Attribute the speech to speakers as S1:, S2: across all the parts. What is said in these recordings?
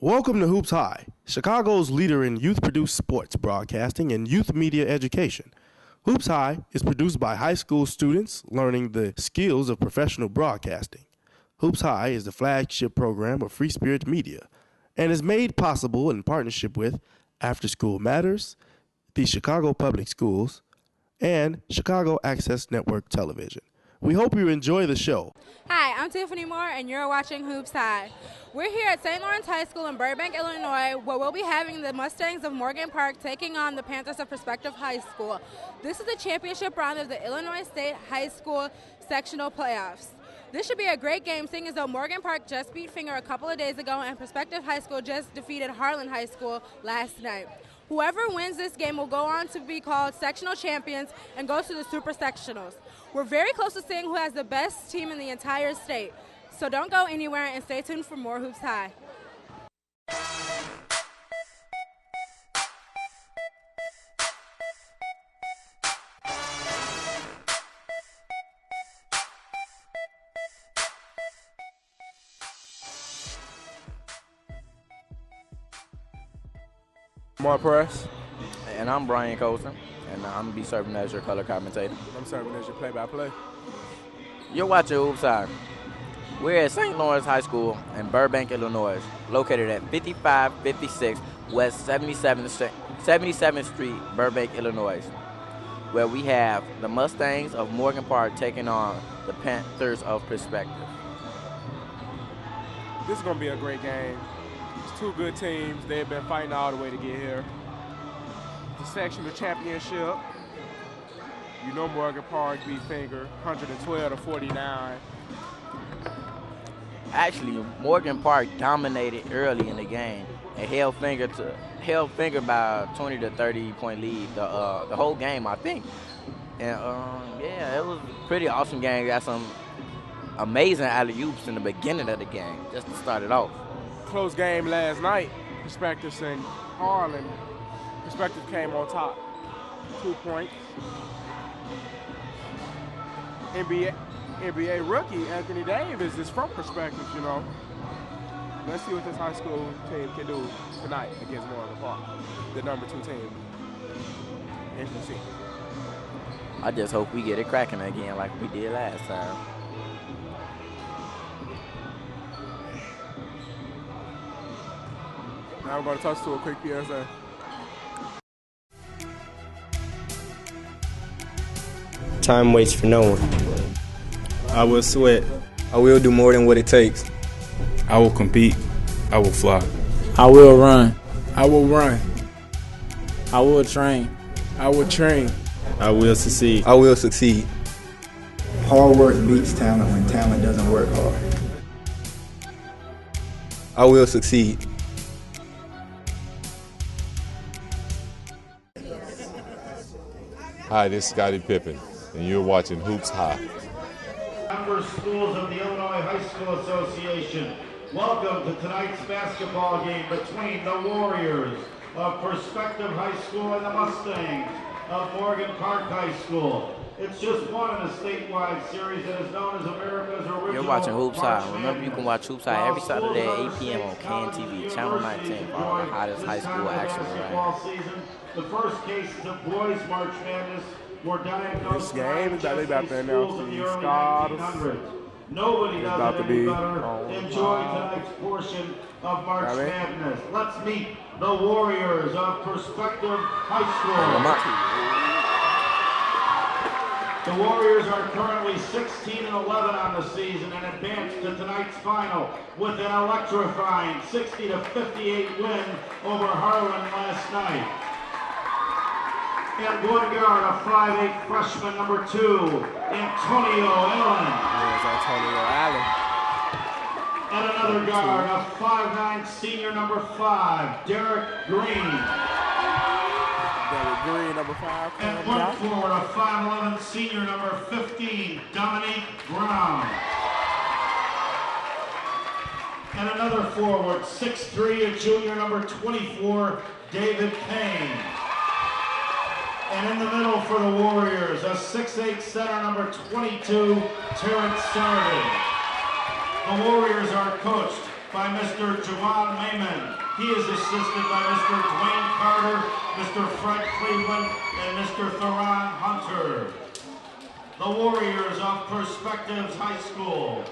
S1: Welcome to Hoops High, Chicago's leader in youth-produced sports broadcasting and youth media education. Hoops High is produced by high school students learning the skills of professional broadcasting. Hoops High is the flagship program of Free Spirit Media and is made possible in partnership with After School Matters, the Chicago Public Schools, and Chicago Access Network Television. We hope you enjoy the show.
S2: Hi, I'm Tiffany Moore, and you're watching Hoops High. We're here at St. Lawrence High School in Burbank, Illinois, where we'll be having the Mustangs of Morgan Park taking on the Panthers of Prospective High School. This is the championship round of the Illinois State High School sectional playoffs. This should be a great game, seeing as though Morgan Park just beat Finger a couple of days ago, and Prospective High School just defeated Harlan High School last night. Whoever wins this game will go on to be called sectional champions and go to the super sectionals. We're very close to seeing who has the best team in the entire state. So don't go anywhere and stay tuned for more Hoops High.
S3: Mark Press.
S4: And I'm Brian Colson, and I'm going to be serving as your color commentator.
S3: I'm serving as your play-by-play.
S4: You're watching Hoops High. We're at St. Lawrence High School in Burbank, Illinois, located at 5556 West 77th Street, Burbank, Illinois, where we have the Mustangs of Morgan Park taking on the Panthers of Prospective.
S3: This is going to be a great game. It's two good teams. They've been fighting all the way to get here. The sectional championship. You know Morgan Park beat Finger 112-49.
S4: Actually, Morgan Park dominated early in the game and held Finger by a 20 to 30 point lead the whole game, I think. And yeah, it was a pretty awesome game. Got some amazing alley-oops in the beginning of the game just to start it off.
S3: Close game last night. Prospective and Harlan. Prospective came on top. 2 points. NBA rookie Anthony Davis is from Prospective, you know. Let's see what this high school team can do tonight against Morgan Park, the number 2 team in the city.
S4: I just hope we get it cracking again like we did last time.
S3: Now we're going to touch to a quick PSA.
S5: Time waits for no one. I will sweat. I will do more than what it takes.
S6: I will compete. I will fly.
S7: I will run.
S3: I will run.
S7: I will train.
S3: I will train.
S5: I will succeed.
S6: I will succeed.
S8: Hard work beats talent when talent doesn't work hard.
S6: I will succeed.
S9: Hi, this is Scottie Pippen, and you're watching Hoops High.
S10: Members schools of the Illinois High School Association, welcome to tonight's basketball game between the Warriors of Prospective High School and the Mustangs of Morgan Park High School. It's just one in a statewide series that is known as America's original.
S4: You're watching Hoops High. Remember, you can watch Hoops High every Saturday at 8 p.m. on KNTV, Channel 19, for all the hottest high school action around.
S10: The first cases of boys March Madness were diagnosed.
S3: This game is they about to announce the starters.
S10: Nobody does it any better. Enjoy tonight's portion of March Madness. Let's meet the Warriors of Prospective High School. The Warriors are currently 16-11 on the season and advanced to tonight's final with an electrifying 60-58 win over Harlan last night. And one guard, a 5'8" freshman, number 2, Antonio Allen.
S3: There's Antonio Allen.
S10: And another guard, a 5'9" senior, number 5, Derek Green.
S3: Derek Green, number 5.
S10: And one forward, a 5'11" senior, number 15, Dominique Brown. And another forward, 6'3", a junior, number 24, David Payne. And in the middle for the Warriors, a 6'8" center, number 22, Terrence Sardi. The Warriors are coached by Mr. Javon Mayman. He is assisted by Mr. Dwayne Carter, Mr. Fred Cleveland, and Mr. Theron Hunter. The Warriors of Perspectives High School.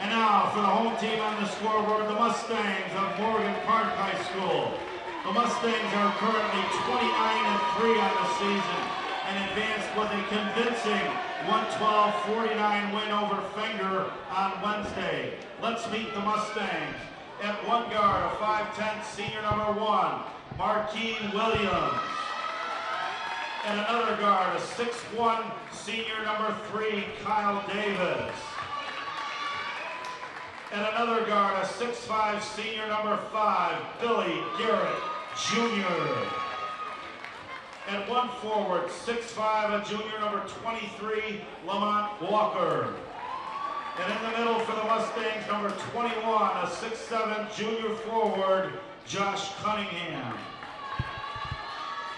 S10: And now for the home team on the scoreboard, the Mustangs of Morgan Park High School. The Mustangs are currently 29-3 on the season and advanced with a convincing 112-49 win over Fenger on Wednesday. Let's meet the Mustangs. At one guard, a 5'10" senior number 1, Marquine Williams. And another guard, a 6'1" senior number 3, Kyle Davis. And another guard, a 6'5" senior number 5, Billy Garrett Jr. And one forward, 6'5", a junior number 23, Lamont Walker. And in the middle for the Mustangs, number 21, a 6'7" junior forward, Josh Cunningham.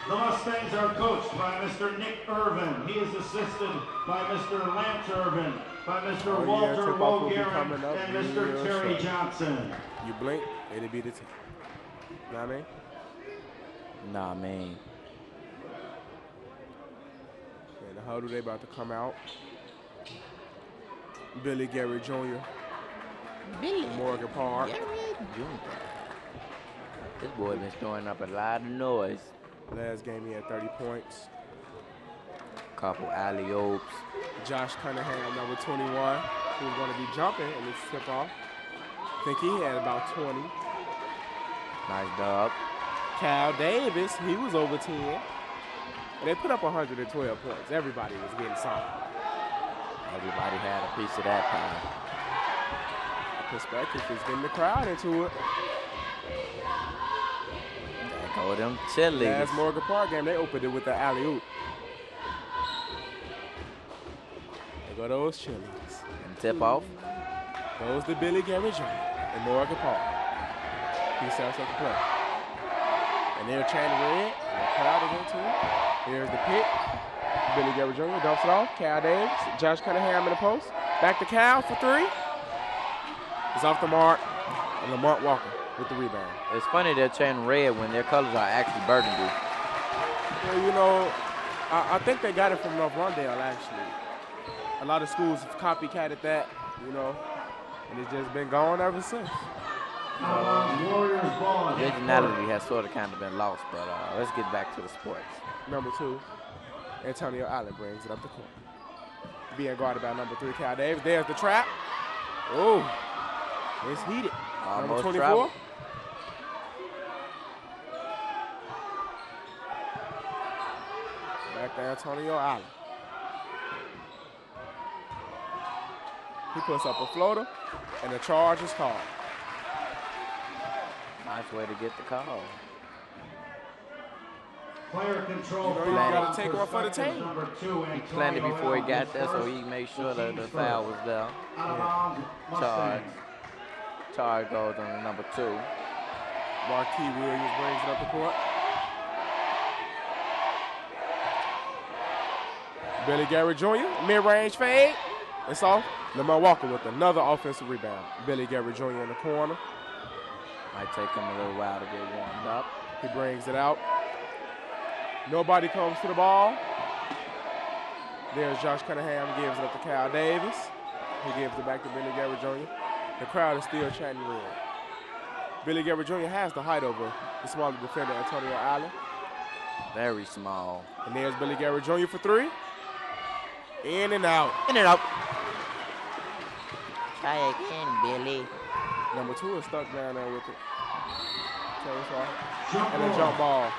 S10: The Mustangs are coached by Mr. Nick Irvin. He is assisted by Mr. Lance Irvin, by Mr. Walter Wogarin, and Mr. Terry Johnson.
S3: You blink, it'll be the team. Know what I mean?
S4: Nah, man.
S3: And the huddle, they about to come out. Billy Garrett Jr.
S4: Billy
S3: Morgan Park.
S4: Garrett Jr. This boy been throwing up a lot of noise.
S3: Last game he had 30 points.
S4: Couple alley-oops.
S3: Josh Cunningham, number 21, who's going to be jumping in this tip-off. I think he had about 20.
S4: Nice dub.
S3: Cal Davis, he was over 10. And they put up 112 points. Everybody was getting something.
S4: Everybody had a piece of that pie.
S3: Perspective is getting the crowd into it.
S4: There go them cheerleaders.
S3: Last Morgan Park game, they opened it with the alley-oop. There go those cheerleaders.
S4: And tip off.
S3: Goes to Billy Garrett Jr. in Morgan Park. He starts up the play. And they're chanting red. And the crowd is into it. Here's the pick. Billy Garrett Jr. dumps it off. Cal Davis. Josh Cunningham in the post. Back to Cal for 3. He's off the mark. And Lamont Walker with the rebound.
S4: It's funny they're chanting red when their colors are actually burgundy.
S3: Well, you know, I think they got it from North Rondale, actually. A lot of schools have copycatted that, you know, and it's just been going ever since.
S4: Originality has sort of kind of been lost, but let's get back to the sports.
S3: Number 2, Antonio Allen brings it up the court. Being guarded by number 3, Cal Davis. There's the trap. Oh, it's heated.
S4: Almost
S3: number 24.
S4: traveled.
S3: Back to Antonio Allen. He puts up a floater, and the charge is called.
S4: Nice way to get the call.
S10: Player control.
S3: You got to take one for the team.
S4: He planned it before he got there, so he made sure that the foul was there. Yeah. Charge goes on to number 2.
S3: Marquis Williams brings it up the court. Billy Garrett Jr., mid-range fade. It's off. Lamont Walker with another offensive rebound. Billy Garrett Jr. in the corner.
S4: Might take him a little while to get warmed up.
S3: He brings it out. Nobody comes to the ball. There's Josh Cunningham, gives it up to Cal Davis. He gives it back to Billy Garrett Jr. The crowd is still chanting red. Billy Garrett Jr. has the height over the smaller defender, Antonio Allen.
S4: Very small.
S3: And there's Billy Garrett Jr. for 3. In and out.
S4: In and out. Try again, Billy.
S3: Number 2 is stuck down there with it. And a jump ball.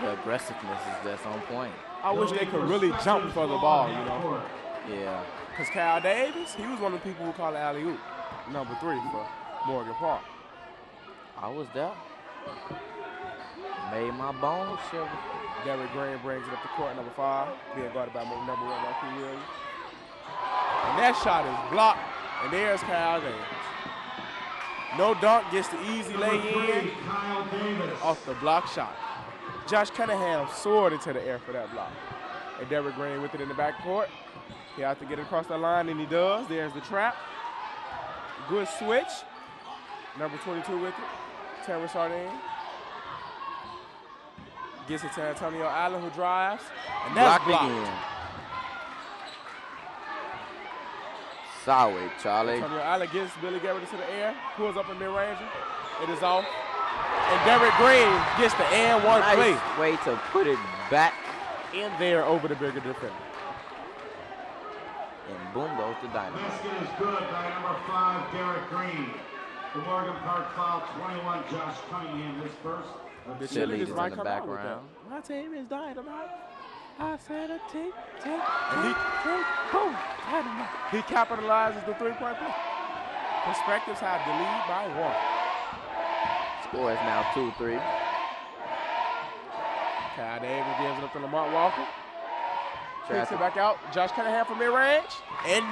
S4: The aggressiveness is just on point.
S3: I wish they could really jump for the ball, you know.
S4: Yeah.
S3: Because Cal Davis, he was one of the people who called it alley-oop. Number 3 for Morgan Park.
S4: I was there. Made my bones shiver.
S3: Derek Green brings it up the court, number 5, being guarded by number 1, Marquis Williams. And that shot is blocked, and there's Kyle Davis. No dunk, gets the easy lay-in off the block shot. Josh Cunningham soared into the air for that block. And Derek Green with it in the backcourt. He has to get it across the line, and he does. There's the trap. Good switch. Number 22 with it. Terrence Sardine. Gets it to Antonio Allen, who drives. And that's blocked.
S4: Again. Solid, Charlie.
S3: Antonio Allen gets Billy Garrett into the air. Pulls up in mid-range. It is off. And Derek Green gets the and one play.
S4: Nice way to put it back.
S3: In there over the bigger defender.
S4: And boom goes the Dynamo.
S10: Basket is good by number 5, Derek Green. The Morgan Park foul, 21, Josh Cunningham, his first.
S3: The
S4: cheerleaders
S3: cheerleaders might
S4: in the
S3: come out with
S4: background.
S3: that. My team is Dynamite. I said a take, boom, Dynamite. He capitalizes the three-point play. Perspectives have the lead by 1.
S4: Score is now 2-3.
S3: Kyle Davis gives it up to Lamont Walker. Kicks
S4: Traffic.
S3: it back out. Josh Cunningham from mid-range. And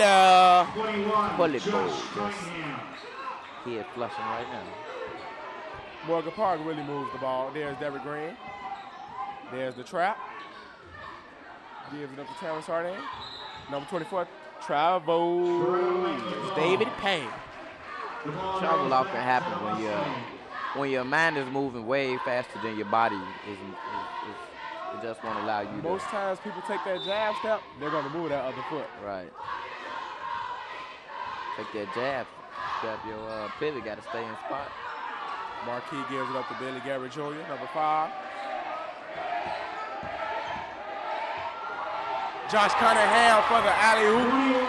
S10: 21,
S4: Bullet
S10: Josh
S4: ball.
S10: Cunningham.
S4: He is flushing right now.
S3: Morgan Park really moves the ball. There's Derek Green. There's the trap. Gives it up to Terrence Harding. Number 24, travels David Payne.
S4: Trouble often happens when your mind is moving way faster than your body is it just won't allow you
S3: Most times people take that jab step, they're going to move that other foot.
S4: Right. Take that jab step, your pivot got to stay in spot.
S3: Marquis gives it up to Billy Garrett Jr., number 5. Josh Cunningham for the alley-oop.
S10: 21,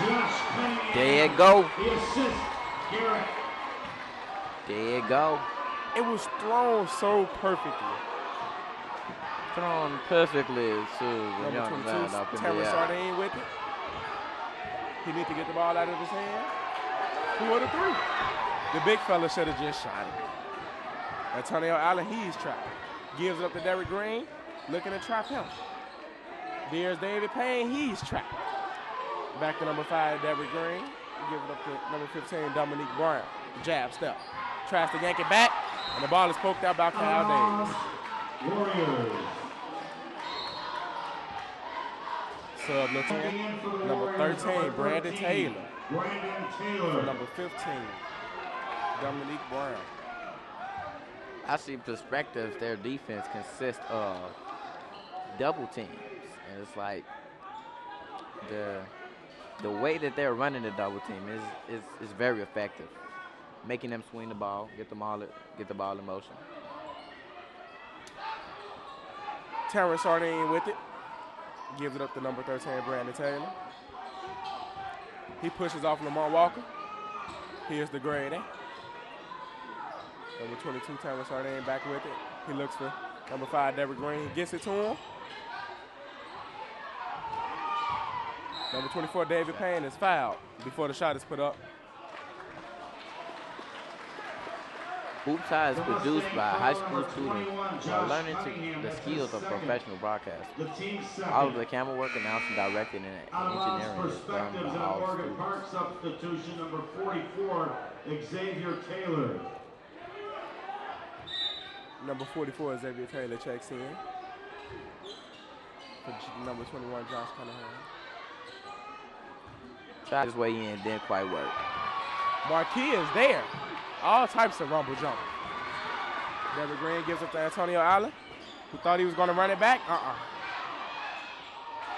S10: Josh Cunningham.
S4: There you go.
S10: The assist, Garrett.
S4: There you go.
S3: It was thrown so perfectly.
S4: Thrown perfectly to the
S3: Number
S4: young
S3: 22,
S4: man up in the
S3: Terrence
S4: air.
S3: Sardine with it. He needs to get the ball out of his hand. 2 of the 3. The big fella should have just shot it. Antonio Allen, he's trapped. Gives it up to Derek Green, looking to trap him. There's David Payne, he's trapped. Back to number 5, Derek Green. Gives it up to number 15, Dominique Brown. Jab step. Tries to yank it back, and the ball is poked out by Kyle Davis.
S10: Warriors.
S3: Sub number 13, Brandon Taylor.
S10: Brandon
S3: For
S10: Taylor.
S3: number 15, Dominique Brown.
S4: I see perspectives, their defense consists of double teams. And it's like the way that they're running the double team is very effective. Making them swing the ball, get the ball in motion.
S3: Terrence Sardine with it. Gives it up to number 13, Brandon Taylor. He pushes off Lamont Walker. Here's the grade A. Number 22, Terrence Sardine back with it. He looks for number 5, Derek Green. Gets it to him. Number 24, David Payne is fouled before the shot is put up.
S4: Hoops High is produced by high school students who are learning the skills of professional broadcasting. All of the camera work, announcing, directing, and engineering is done by all
S10: Morgan
S4: students.
S10: Park substitution, number 44, Xavier Taylor.
S3: Number 44, Xavier Taylor checks in. For number 21, Josh Cunningham.
S4: Tried his way in, didn't quite work.
S3: Marquis is there. All types of rumble jumping. Derek Green gives it to Antonio Allen, who thought he was going to run it back.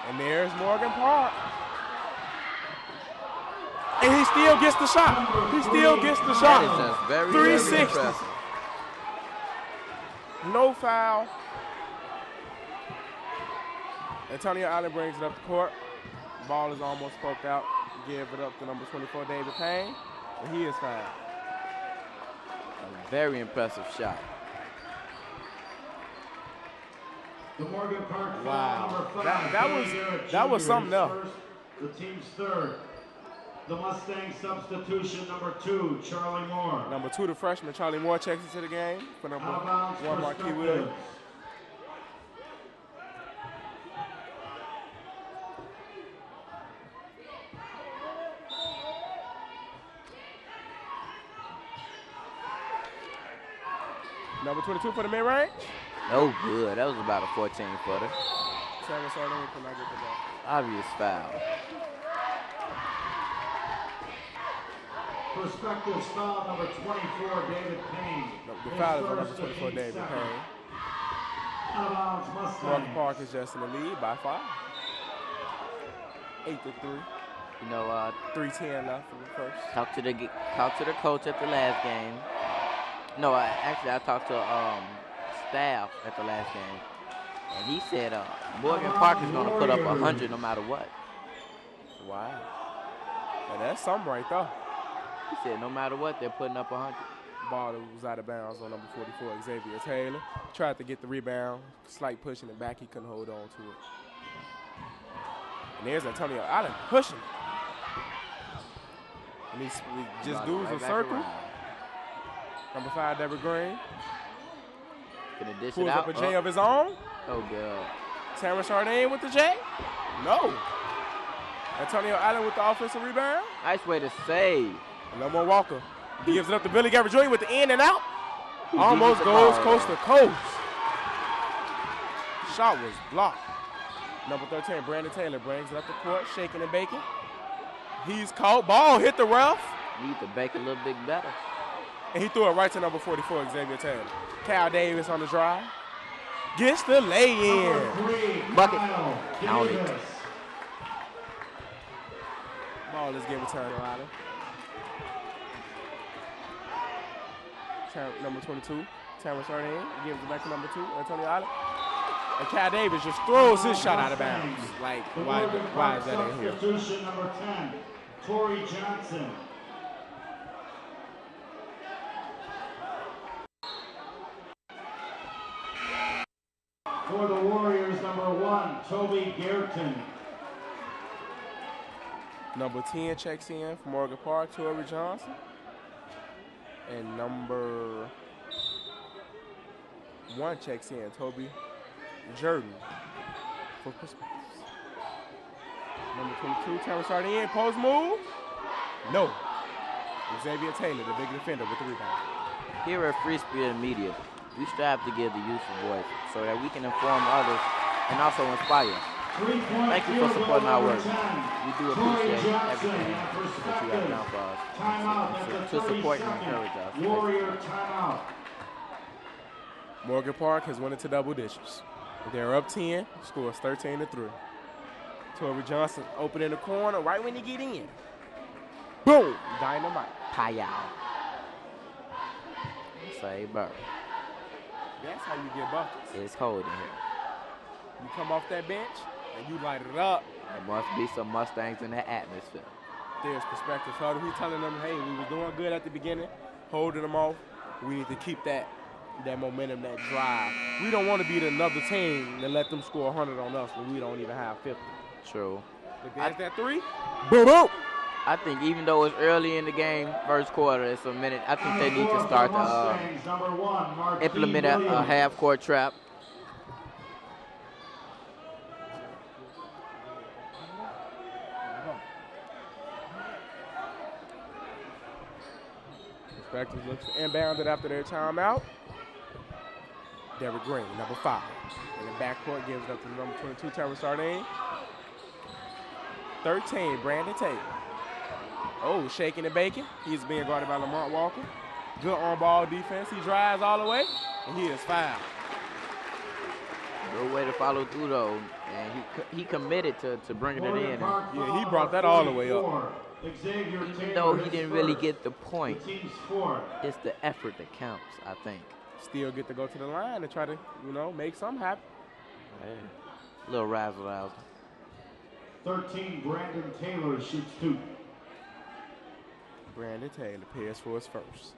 S3: And there's Morgan Park. And he still gets the shot. He still gets the shot.
S4: That is just very,
S3: 360.
S4: very impressive.
S3: No foul. Antonio Allen brings it up the court. Ball is almost poked out. Give it up to number 24, David Payne. And he is fouled.
S4: A very impressive shot.
S10: The Morgan Park
S3: Wow.
S10: foul, number 5,
S3: That was
S10: Jr.
S3: something else.
S10: First, the team's third. The Mustang substitution, number 2, Charlie Moore.
S3: Number 2, the freshman, Charlie Moore, checks into the game for number 1, Marquis Williams. Number 22 for the mid-range.
S4: No good. That was about a 14-footer.
S3: Terrence Sardine could not get the ball.
S4: Obvious foul.
S10: Perspectives foul number 24, David Payne.
S3: The foul is on number 24, David Payne.
S10: Out of bounds, Mustangs.
S3: Morgan Park is just in the lead by 5. 8-3.
S4: You know,
S3: 3:10 left in the first.
S4: Talked to the coach at the last game. No, actually I talked to staff at the last game, and he said Morgan Park is going to put up 100 no matter what.
S3: Wow. Now that's something right there.
S4: He said no matter what, they're putting up 100.
S3: Ball was out of bounds on number 44, Xavier Taylor. Tried to get the rebound, slight pushing it back. He couldn't hold on to it. And there's Antonio Allen pushing. And he just does a circle. Number 5, Deborah Green.
S4: Gonna dish
S3: Pulls
S4: it out.
S3: up a J of his own.
S4: Oh, God.
S3: Tamara Chardin with the J. No. Antonio Allen with the offensive rebound.
S4: Nice way to save.
S3: And no more Walker. He gives it up to Billy Gabbard Jr. with the in and out.
S4: He
S3: Almost
S4: beat the
S3: goes
S4: ball,
S3: coast to coast. Shot was blocked. Number 13, Brandon Taylor brings it up the court, shaking and baking. He's caught. Ball hit the ref.
S4: Need to bake a little bit better.
S3: And he threw it right to number 44, Xavier Taylor. Cal Davis on the drive. Gets the lay-in.
S4: Bucket. Count it.
S3: Ball is given to Allen. Number 22, Tamara Chardin gives it back to number 2, Antonio Allen. And Cal Davis just throws his shot out of bounds. Like, why is that in here?
S10: Substitution number 10, Torrey Johnson. For the Warriors, number 1, Toby Gaerton.
S3: Number 10 checks in for Morgan Park, Torrey Johnson. And number 1 checks in, Toby Jordan for Perspectives. Number 22, Tamara Chardin, post move. No. Xavier Taylor, the big defender, with the rebound.
S4: Here at Free Spirit Media, we strive to give the youth a voice so that we can inform others and also inspire. Thank you for supporting our work. We do appreciate everything that you have done for us to support and encourage us.
S10: Warrior timeout.
S3: Morgan Park has went into double digits. They're up 10, scores 13-3. Torrey Johnson open in the corner right when you get in. Boom! Dynamite.
S4: Payal. Say bird.
S3: That's how you get buckets.
S4: It's cold in here.
S3: You come off that bench and you light it up.
S4: There must be some Mustangs in the atmosphere.
S3: There's Perspective. So he's telling them, hey, we was doing good at the beginning, holding them off. We need to keep that momentum, that drive. We don't want to be another team and let them score 100 on us when we don't even have 50.
S4: True.
S3: There's that 3. Boom, boom.
S4: I think even though it's early in the game, first quarter, it's a minute, I think they need to start to implement a half-court trap.
S3: Perspective looks inbounded after their timeout. Derrick Green, number 5. In the backcourt, gives it up to number 22, Tamara Chardin. 13, Brandon Taylor. Oh, shaking and baking. He's being guarded by Lamont Walker. Good on-ball defense. He drives all the way, and he is fouled.
S4: Good way to follow through, though. And he committed to bringing it in.
S3: Yeah, he brought that all the way up.
S4: Even though he didn't really get the point, it's the effort that counts, I think.
S3: Still get to go to the line and try to, make something happen.
S4: Yeah. A little razzle-dazzle.
S10: 13, Brandon Taylor shoots 2.
S3: Brandon Taylor pairs for his first.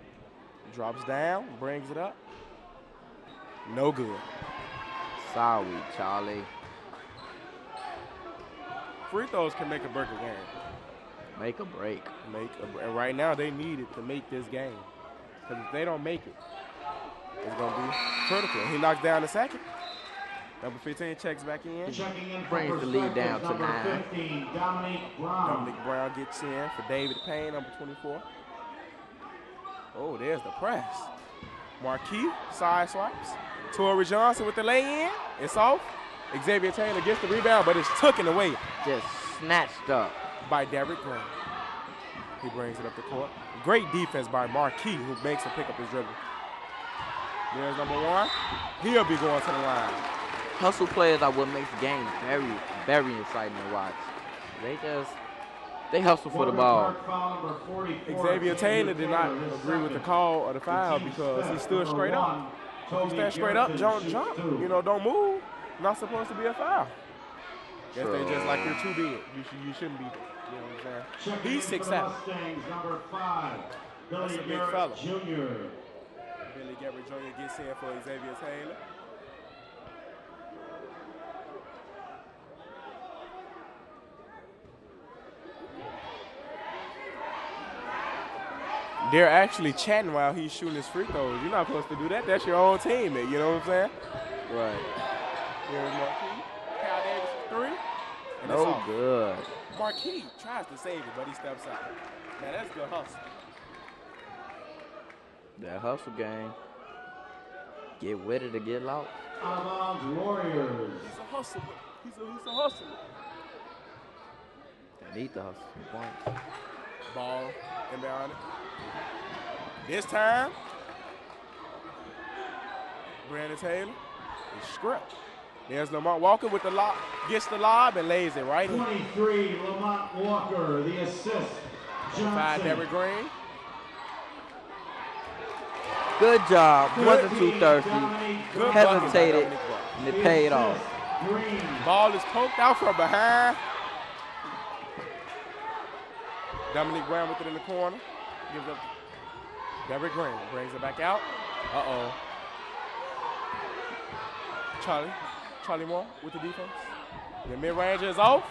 S3: Drops down, brings it up. No good.
S4: Sorry, Charlie.
S3: Free throws can make or break a game.
S4: Make a break.
S3: And right now they need it to make this game. Because if they don't make it, it's going to be critical. He knocks down the second. Number 15 checks back in.
S4: Brings the lead down to 9.
S10: 15, Dominic Brown.
S3: Dominic Brown gets in for David Payne, number 24. Oh, there's the press. Marquis, side swipes. Torrey Johnson with the lay-in. It's off. Xavier Taylor gets the rebound, but it's taken away.
S4: Just snatched up
S3: by Derrick Green. He brings it up the court. Great defense by Marquis, who makes him pick up his dribble. There's number 1. He'll be going to the line.
S4: Hustle players are what makes the game very, very exciting to watch. They hustle for the ball.
S3: Xavier Taylor did not agree with the call of the foul because he stood straight up. If you stand straight up, jump, don't move. Not supposed to be a foul. Guess they just like you're too big. You shouldn't be there. You know what I'm saying? He's 6'7". That's a big fella. Billy Garrett Jr. gets in for Xavier Taylor. They're actually chatting while he's shooting his free throws. You're not supposed to do that. That's your own teammate. You know what I'm saying?
S4: Right.
S3: Here's Marquis. Kyle Davis for 3. And
S4: No good.
S3: Marquis tries to save it, but he steps out. Man, that's good hustle.
S4: That hustle game. Get with it or get lost.
S10: Warriors.
S3: He's a hustler. He's a hustler.
S4: They need the hustle. Points.
S3: Ball inbound. This time, Brandon Taylor is script. There's Lamont Walker with the lob, gets the lob and lays it right in.
S10: 23, Lamont Walker, the assist.
S3: 5, Derrick Green.
S4: Good job.
S3: Good.
S4: Wasn't too thirsty.
S3: Good
S4: Hesitated,
S3: bucket by
S4: and it paid off.
S3: Ball is poked out from behind. Dominique Brown with it in the corner. Gives up. Derrick Green brings it back out. Uh-oh. Charlie Moore with the defense. The mid-range is off.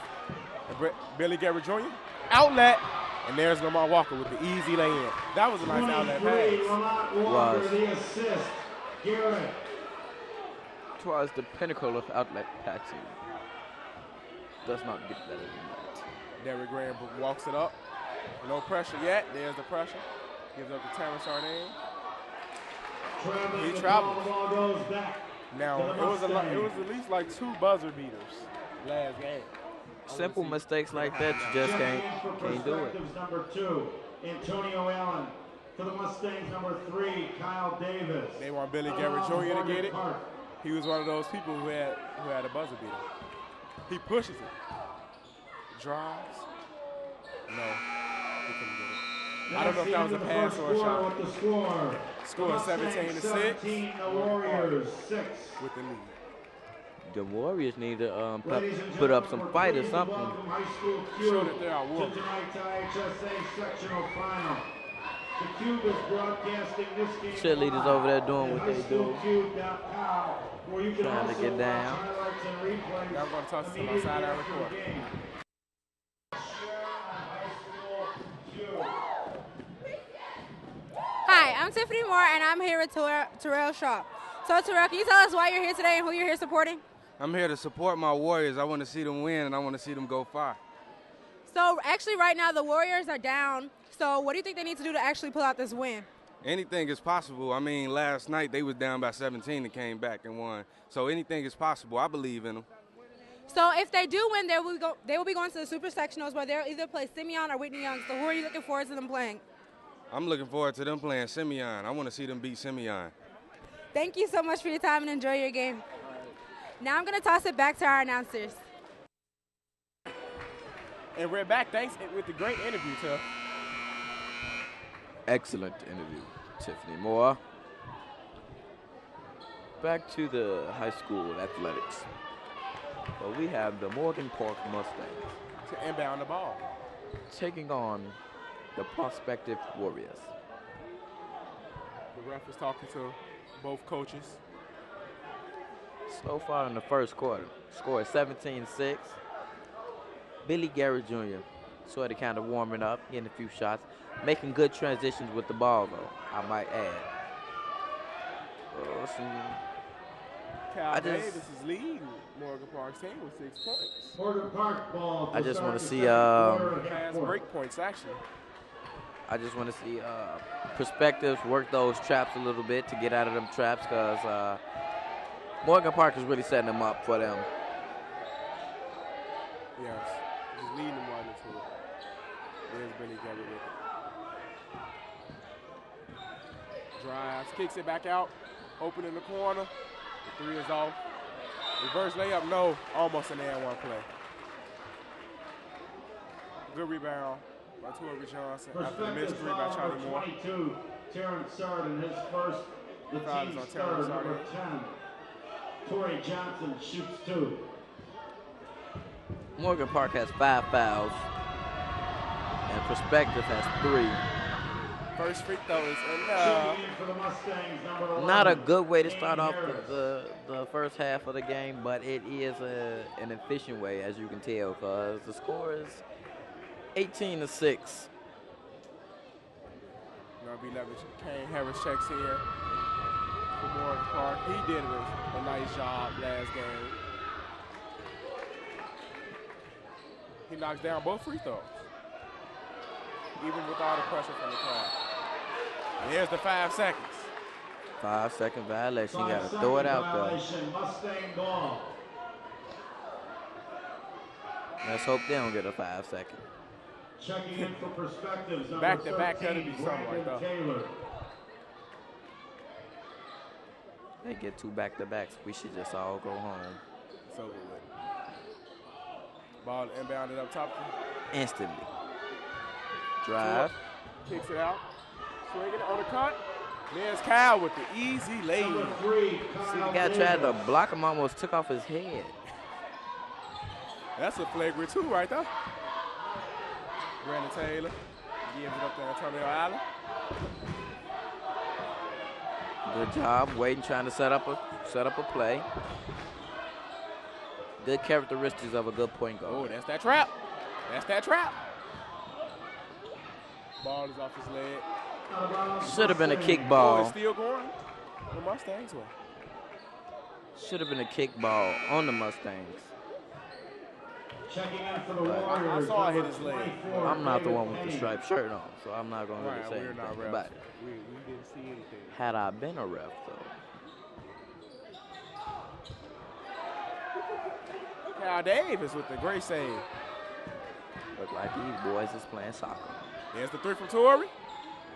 S3: Billy Garrett Jr. Outlet. And there's Lamar Walker with the easy lay-in. That was a nice outlet pass.
S4: Was.
S10: The assist. Garrett.
S4: Twas the pinnacle of outlet passing. Does not get better than that.
S3: Derrick Green walks it up. No pressure yet. There's the pressure. Gives up to Terrence Sardine. He travels. Now, it was at least like 2 buzzer beaters last game.
S4: Simple mistakes like that, you just can't do it.
S10: Number 2, Antonio Allen. For the Mustangs, number 3, Kyle Davis.
S3: They want Billy Garrett Jr. to get it. He was one of those people who had a buzzer beater. He pushes it. Drives. No. He couldn't get it. I don't know if that was a pass or a shot. Score 17-6.
S10: The Warriors 6.
S3: With the lead.
S4: The Warriors need to put up some fight or something.
S3: Show that they are warm.
S10: Tonight's IHSA sectional final. The Cube is broadcasting this game.
S4: Cheerleaders over there doing what they do. Trying to get down.
S3: Now I'm going to toss it to my sideline recorder.
S2: Hi, I'm Tiffany Moore, and I'm here with Terrell Shaw. So, Terrell, can you tell us why you're here today and who you're here supporting?
S11: I'm here to support my Warriors. I want to see them win, and I want to see them go far.
S2: So, actually, right now, the Warriors are down. So, what do you think they need to do to actually pull out this win?
S11: Anything is possible. I mean, last night they was down by 17 and came back and won. So anything is possible. I believe in them.
S2: So if they do win, they will be going to the Super Sectionals where they'll either play Simeon or Whitney Young. So who are you looking forward to them playing?
S11: I'm looking forward to them playing Simeon. I want to see them beat Simeon.
S2: Thank you so much for your time and enjoy your game. Now I'm going to toss it back to our announcers.
S3: And we're back. Thanks with the great interview, Tuff.
S4: Excellent interview, Tiffany Moore. Back to the high school athletics. Well, we have the Morgan Park Mustangs
S3: to inbound the ball,
S4: taking on the prospective Warriors.
S3: The ref is talking to both coaches.
S4: So far in the first quarter, score is 17-6. Billy Garrett Jr. sort of kind of warming up, getting a few shots, making good transitions with the ball, though, I might add.
S3: Cal Davis is leading Morgan Park's team with 6 points.
S10: Morgan Park ball.
S4: I just want to see
S3: fast break points, actually.
S4: I just want to see perspectives work those traps a little bit to get out of them traps, because Morgan Park is really setting them up for them.
S3: Yes, just leading them right into it. There's Billy Garrett with it. Drives, kicks it back out. Open in the corner. The three is off. Reverse layup, no. Almost an and one play. Good rebound by Torrey Johnson after the missed three by Charlie Moore.
S10: 22, Terrence Sardin, his first, the team's third, number 10. Torrey Johnson shoots 2.
S4: Morgan Park has 5 fouls, and Prospective has 3.
S3: First free throw is
S10: Checking in for the Mustangs, number 11.
S4: Not a good way to start off the first half of the game, but it is an efficient way, as you can tell, because the score is 18-6.
S3: Number 11, Kane Harris checks in for Morgan Park. He did a nice job last game. He knocks down both free throws, even with all the pressure from the crowd. And here's the 5 seconds.
S4: 5-second violation. You got to throw it out there.
S10: Mustang ball.
S4: Let's hope they don't get a 5-second.
S10: Checking in for Perspectives, number
S3: Back to back,
S10: 13,
S3: that'll be something like that.
S10: Taylor.
S4: They get 2 back-to-backs. We should just all go home.
S3: It's over with. Ball inbounded up top.
S4: Instantly. Drive.
S3: Kicks it out. Swinging on the cut. There's Kyle with the easy lay.
S10: Number 3,
S4: See,
S10: Kyle
S4: the guy tried to
S10: Davis.
S4: block him, almost took off his head.
S3: That's a flagrant 2 right there. Brandon Taylor gives it up to Antonio Allen.
S4: Good job, waiting, trying to set up a play. Good characteristics of a good point guard.
S3: Oh, that's that trap. That's that trap. Ball is off his leg.
S4: Should have been a kick
S3: Oh,
S4: ball.
S3: it's still going. The Mustangs way.
S4: Should have been a kick ball on the Mustangs.
S10: Checking in for the
S4: But
S10: Warriors.
S3: I saw it hit
S10: number
S3: his leg.
S10: 24,
S4: I'm not the
S10: David
S4: one with the
S10: Payne.
S4: striped shirt on, so I'm not going to
S3: Right,
S4: say
S3: we're not
S4: anything
S3: refs.
S4: about it.
S3: We didn't see anything.
S4: Had I been a ref, though.
S3: Kyle Davis with the great save.
S4: Look like these boys is playing soccer.
S3: There's the 3 from Torrey.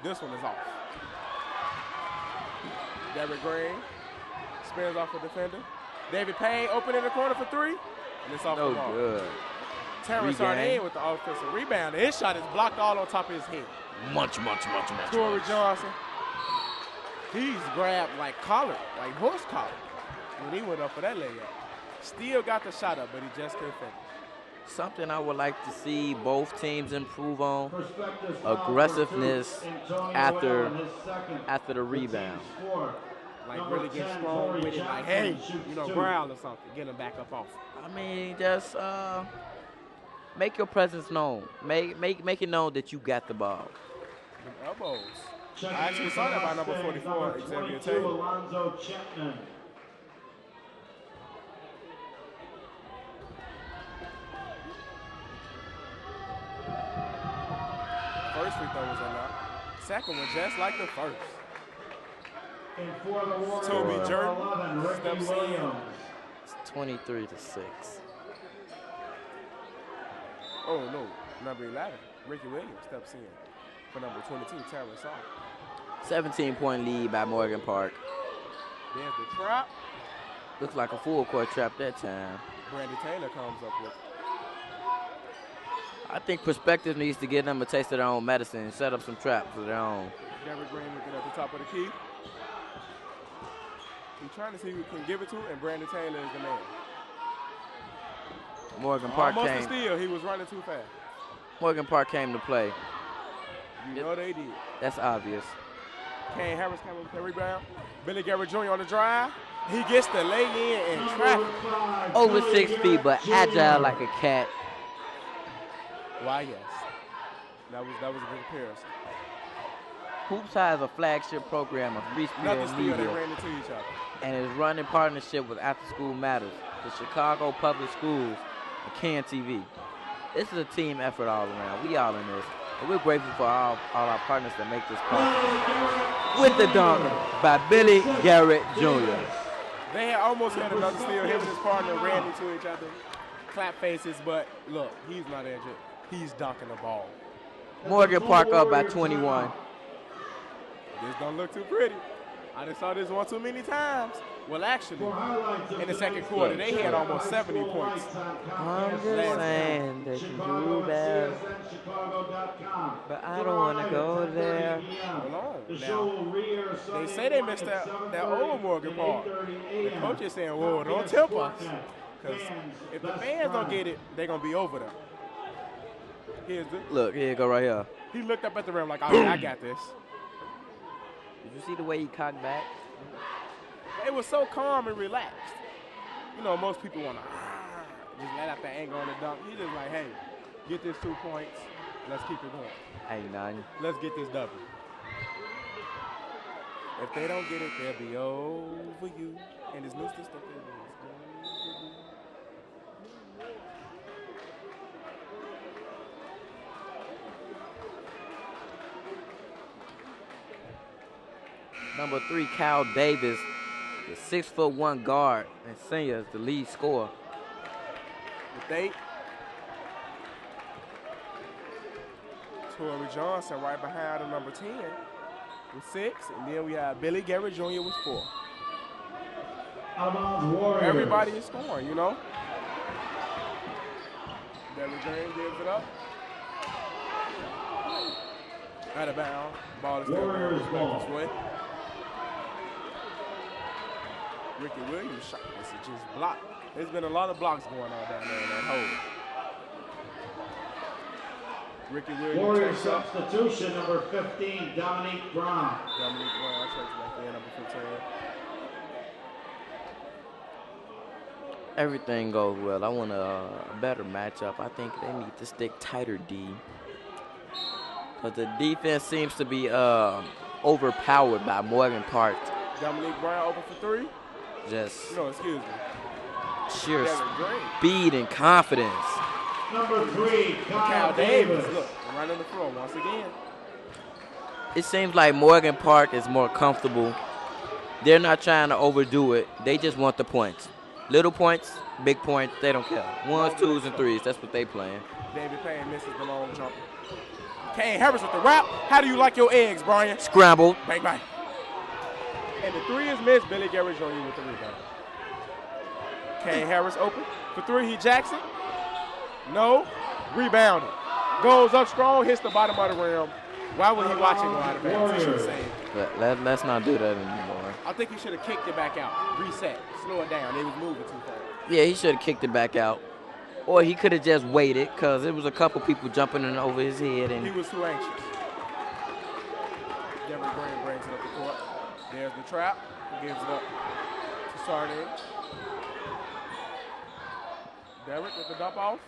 S3: This one is off. Derek Green spins off a defender. David Payne open in the corner for 3. And it's off
S4: No
S3: the ball.
S4: good.
S3: Terrence
S4: Regain.
S3: Sardin with the offensive rebound. His shot is blocked all on top of his head.
S4: Much.
S3: Torrey Johnson. He's grabbed like collar, like horse collar, when he went up for that layup. Still got the shot up, but he just couldn't finish.
S4: Something I would like to see both teams improve on:
S10: Perspectives foul for
S4: aggressiveness
S10: 2, Antonio
S4: after
S10: Allen, his second.
S4: the
S10: The
S4: rebound.
S10: team's 4.
S3: Like
S10: Number
S3: really get
S10: 10,
S3: strong
S10: Torrey
S3: with it, like,
S10: Johnson
S3: hey,
S10: shoots 2.
S3: growl or something. Get him back up off.
S4: I mean, just make your presence known. Make it known that you got the ball.
S3: Them elbows.
S10: Checking
S3: I actually
S10: in
S3: saw
S10: for
S3: that by number
S10: Mustangs,
S3: 44,
S10: number
S3: Xavier
S10: 22,
S3: Taylor.
S10: Alonzo Chapman.
S3: First free throw was unlocked. Second one just like the first.
S10: And for the Warriors,
S3: Toby
S10: number
S3: Jordan
S10: 11, Ricky
S3: steps in.
S10: Williams.
S4: It's 23-6.
S3: Oh, no. Number 11, Ricky Williams steps in for number 22, Terrence Sardin.
S4: 17-point lead by Morgan Park.
S3: There's the trap.
S4: Looks like a full court trap that time.
S3: Brandon Taylor comes up with it.
S4: I think Perspective needs to give them a taste of their own medicine and set up some traps of their own.
S3: Derek Green with it at the top of the key. He's trying to see who can give it to, and Brandon Taylor is the man.
S4: Morgan Park
S3: Almost a
S4: came.
S3: steal. He was running too fast.
S4: Morgan Park came to play.
S3: You know they did.
S4: That's obvious.
S3: Kane Harris coming with the rebound. Billy Garrett Jr. on the drive. He gets the lay in and traffic.
S4: Over 6 feet, but agile like a cat.
S3: Why, yes. That was a good comparison.
S4: Hoops High is a flagship program of Free
S3: Another
S4: Spirit
S3: steal, they
S4: Media
S3: ran into each other.
S4: and is run in partnership with After School Matters, the Chicago Public Schools, and CAN TV. This is a team effort all around. We all in this. And we're grateful for all our partners that make this possible. With the dunk by Billy Garrett Jr.
S3: They had almost had another steal. Him and his partner ran into each other. Clap faces, but look, he's not injured. He's dunking the ball.
S4: Morgan Park up by 21.
S3: This don't look too pretty. I just saw this one too many times. Well, actually, in the second quarter, they had almost 70 points.
S4: I'm just saying they can do that, but I don't want to go there.
S3: Hold on. Now, they say they missed that old Morgan Park. The coach is saying, whoa, don't tempt us. Because if the fans don't get it, they're going to be over them.
S4: Look, here you go right here.
S3: He looked up at the rim like, oh, yeah, I got this.
S4: Did you see the way he cocked back?
S3: It was so calm and relaxed. You know, most people want to just let out the anger on the dunk. He just like, hey, get this 2 points. Let's keep it going.
S4: Ain't none.
S3: Let's get this W. If they don't get it, they'll be over you. And this new stuff they do is
S4: Number 3, Cal Davis, the 6'1" guard and senior, is the lead scorer.
S3: With 8, Torrey Johnson right behind him, number 10, with 6. And then we have Billy Garrett Jr. with 4. Everybody is scoring, you know. Derrick James gives it up. Out of bounds. Ball is still going this way. Ricky Williams shot this is just blocked. There's been a lot of blocks going on down there in that hole. Ricky Williams.
S10: Warrior substitution, number 15, Dominique Brown.
S3: Dominique Brown checks back there, number 15.
S4: Everything goes well. I want a better matchup. I think they need to stick tighter D. Because the defense seems to be overpowered by Morgan Park.
S3: Dominique Brown open for 3.
S4: Just
S3: no, excuse me.
S4: Sheer speed and confidence.
S10: Number 3,
S3: Cal Davis. Look, right on the floor once again.
S4: It seems like Morgan Park is more comfortable. They're not trying to overdo it. They just want the points. Little points, big points, they don't care. 1s, 2s, and 3s, that's what they playing.
S3: David Payne misses the long jumper. Kane Harris with the wrap. How do you like your eggs, Brian?
S4: Scrambled.
S3: Bang, bang. And the 3 is missed. Billy Garrett Jr. with the rebound. Kane Harris open. For 3, he Jackson. No. Rebounded. Goes up strong, hits the bottom of the rim. Why would he watch it go out of bounds? He should have saved it.
S4: Let's not do that anymore.
S3: I think he should have kicked it back out. Reset. Slow it down. They was moving too fast.
S4: Yeah, he should have kicked it back out. Or he could have just waited because there was a couple people jumping in over his head. And
S3: he was too anxious. Devin Green brings it up the court. There's the trap. He gives it up to Sardin. Derrick with the dump off.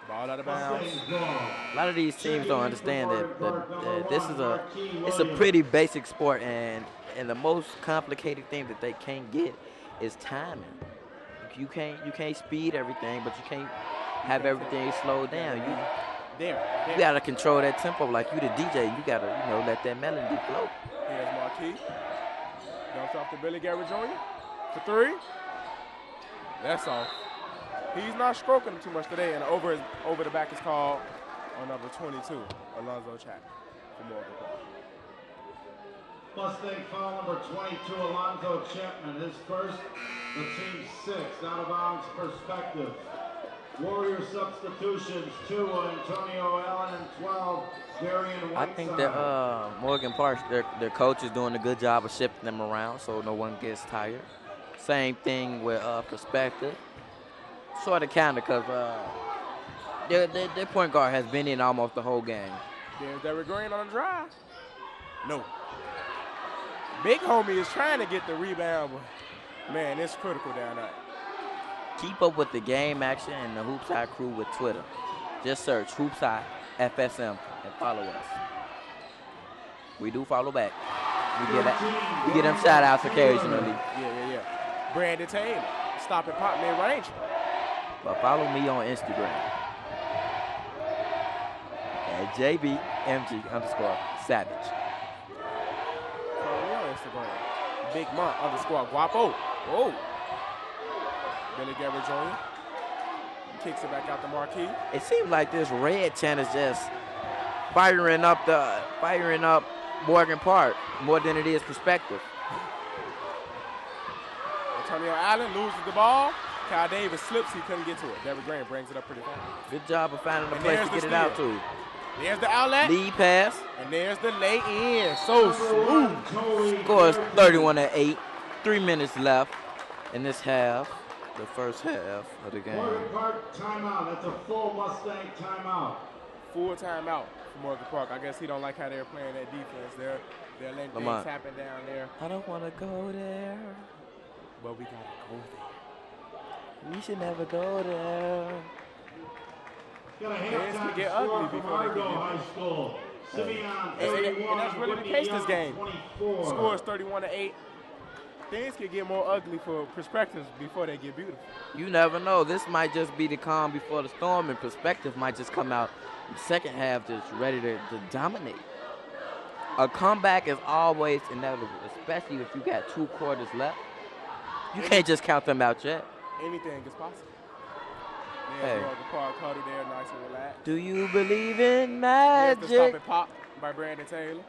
S3: Ball out of bounds.
S4: A lot of these teams don't understand that this is a pretty basic sport, and the most complicated thing that they can't get is timing. You can't speed everything, but you can't have everything slow down. You gotta control that tempo like you the DJ. You gotta let that melody flow.
S3: Here's Marquis. Dumps off to Billy Garrett Jr. for 3. That's off. He's not stroking too much today, and over the back is called on number 22, Alonzo Chapman for Morgan Park.
S10: Mustang foul number 22, Alonzo Chapman. His first, the team's 6th. Out of bounds perspective. Warrior substitutions, 2, Antonio Allen, and 12, Darian Whiteside.
S4: I think that Morgan Park, their coach is doing a good job of shifting them around so no one gets tired. Same thing with perspective. Sort of kind of because their point guard has been in almost the whole game.
S3: There's Derrick Green on the drive. No. Big homie is trying to get the rebound, but man, it's critical down there.
S4: Keep up with the game action and the Hoops High crew with Twitter. Just search Hoops High FSM and follow us. We do follow back. We get them shout outs occasionally.
S3: Yeah. Brandon Taylor, stop and pop mid-range.
S4: But follow me on Instagram at JBMG_Savage.
S3: Follow me on Instagram. Big Month _Guapo. Whoa. Billy Garrett Jr. kicks it back out to Marquis.
S4: It seems like this red chant is just firing up Morgan Park more than it is perspective.
S3: Antonio Allen loses the ball. Kyle Davis slips. He couldn't get to it. Derrick Green brings it up pretty fast.
S4: Good job of finding a
S3: And
S4: place
S3: there's
S4: to
S3: the
S4: get it out
S3: steal.
S4: to.
S3: There's the outlet.
S4: Lead pass.
S3: And there's the lay in. So smooth.
S4: Scores 31-8. 3 minutes left in this half, the first half of the game.
S10: Morgan Park timeout. That's a full Mustang timeout.
S3: Full timeout for Morgan Park. I guess he don't like how they're playing that defense. They're letting things happen down there.
S4: I don't want to go there.
S3: But we got to go there.
S4: We should never go there.
S10: Got a
S3: Things
S10: halftime
S3: can get
S10: score
S3: ugly
S10: from
S3: before they
S10: Argo
S3: get
S10: High School. Simeon
S3: And
S10: 31,
S3: that's really the
S10: Whitney
S3: case
S10: Young,
S3: this game.
S10: 24.
S3: Scores 31-8. Things can get more ugly for perspectives before they get beautiful.
S4: You never know. This might just be the calm before the storm, and perspective might just come out in the second half just ready to dominate. A comeback is always inevitable, especially if you got 2 quarters left. You can't just count them out yet.
S3: Anything is possible.
S4: Hey.
S3: There's Morgan Park huddle there, nice and relaxed.
S4: Do you believe in
S3: Here's the stop
S4: magic?
S3: and pop by Brandon Taylor.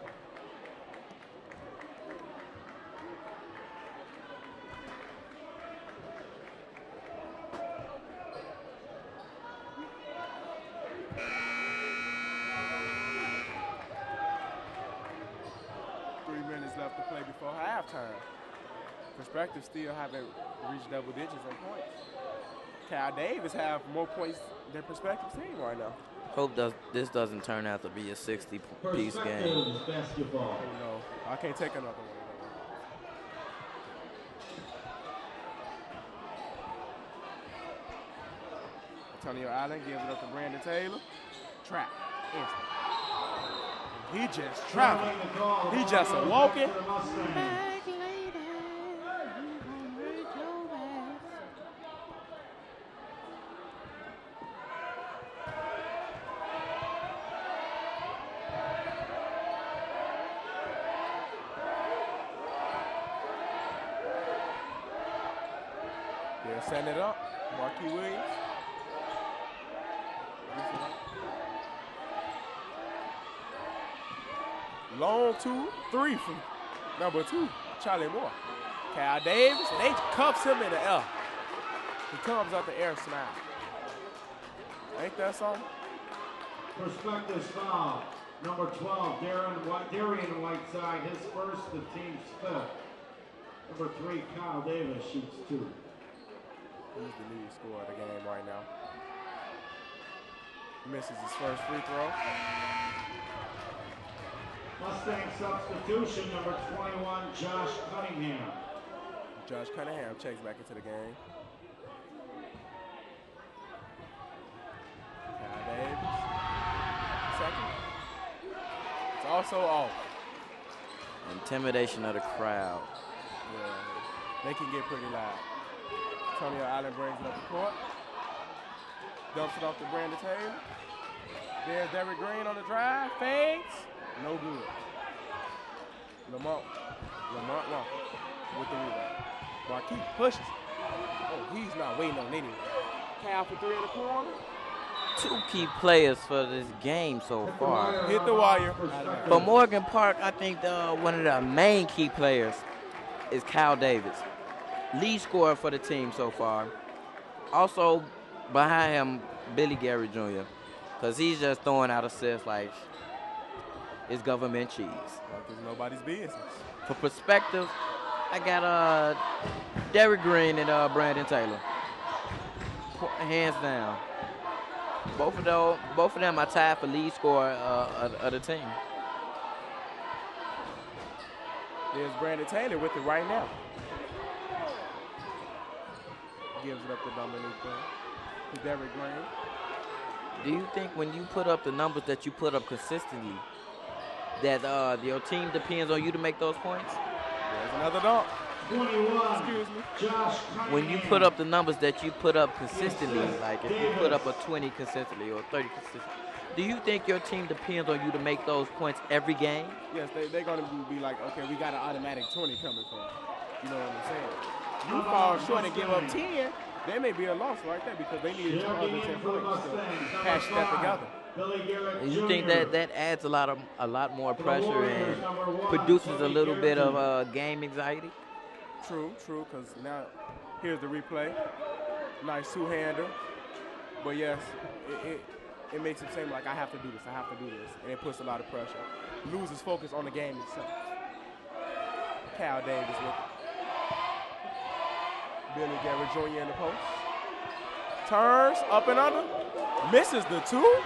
S3: Left to play before halftime. Perspective still haven't reached double digits in points. Cal Davis have more points than Perspective's team right now.
S4: Hope this doesn't turn out to be a 60-piece game.
S10: Basketball.
S3: Oh no, I can't take another one. Antonio Allen gives it up to Brandon Taylor. Trap. Instant. He just traveling. He just a walking. They're setting it up. Marquis Williams. Long 2-3 from number 2, Charlie Moore. Cal Davis, and they cuffs him in the air. He comes out the air smile. Ain't that something?
S10: Perspectives foul. Number 12, Darian Whiteside, his first, the team's 5th. Number 3, Kyle Davis shoots 2.
S3: He's the lead scorer of the game right now. Misses his first free throw.
S10: Mustang substitution, number 21, Josh Cunningham.
S3: Josh Cunningham checks back into the game. Kyle Davis. Second. It's also off.
S4: Intimidation of the crowd.
S3: Yeah, they can get pretty loud. Antonio Allen brings it up the court. Dumps it off to Brandon Taylor. There's Derrick Green on the drive. Fades. No good. Lamont Long with the rebound. Marquis pushes. Oh, he's not waiting on anyone. Cal for 3 in the corner.
S4: 2 key players for this game so far.
S3: Hit the wire.
S4: For Morgan Park, I think one of the main key players is Kyle Davis. Lead scorer for the team so far. Also, behind him, Billy Gary Jr., because he's just throwing out assists like it's government cheese.
S3: Like it's nobody's business.
S4: For perspective, I got Derrick Green and Brandon Taylor. Hands down. Both of them are tied for lead scorer of the team.
S3: There's Brandon Taylor with it right now. Gives it up to Dominique to Derrick Green.
S4: Do you think when you put up the numbers that you put up consistently, that your team depends on you to make those points?
S3: There's another dunk.
S10: 21,
S3: Excuse me.
S10: Josh
S4: When you put up the numbers that you put up consistently, like if you put up a 20 consistently or 30 consistently, do you think your team depends on you to make those points every game?
S3: Yes, they're going to be like, okay, we got an automatic 20 coming from. You know what I'm saying? You fall short and give up 10, there may be a loss right there because they need 2 other 10 points to patch that together.
S10: Billy Garrett
S4: And you
S10: Jr.
S4: think that adds a lot more pressure and produces a little bit of game anxiety?
S3: True, because now here's the replay. Nice two-hander. But yes, it makes him seem like I have to do this, and it puts a lot of pressure. Loses focus on the game itself. Cal Davis with it. Billy Garrett Jr. in the post. Turns, up and under. Misses the two.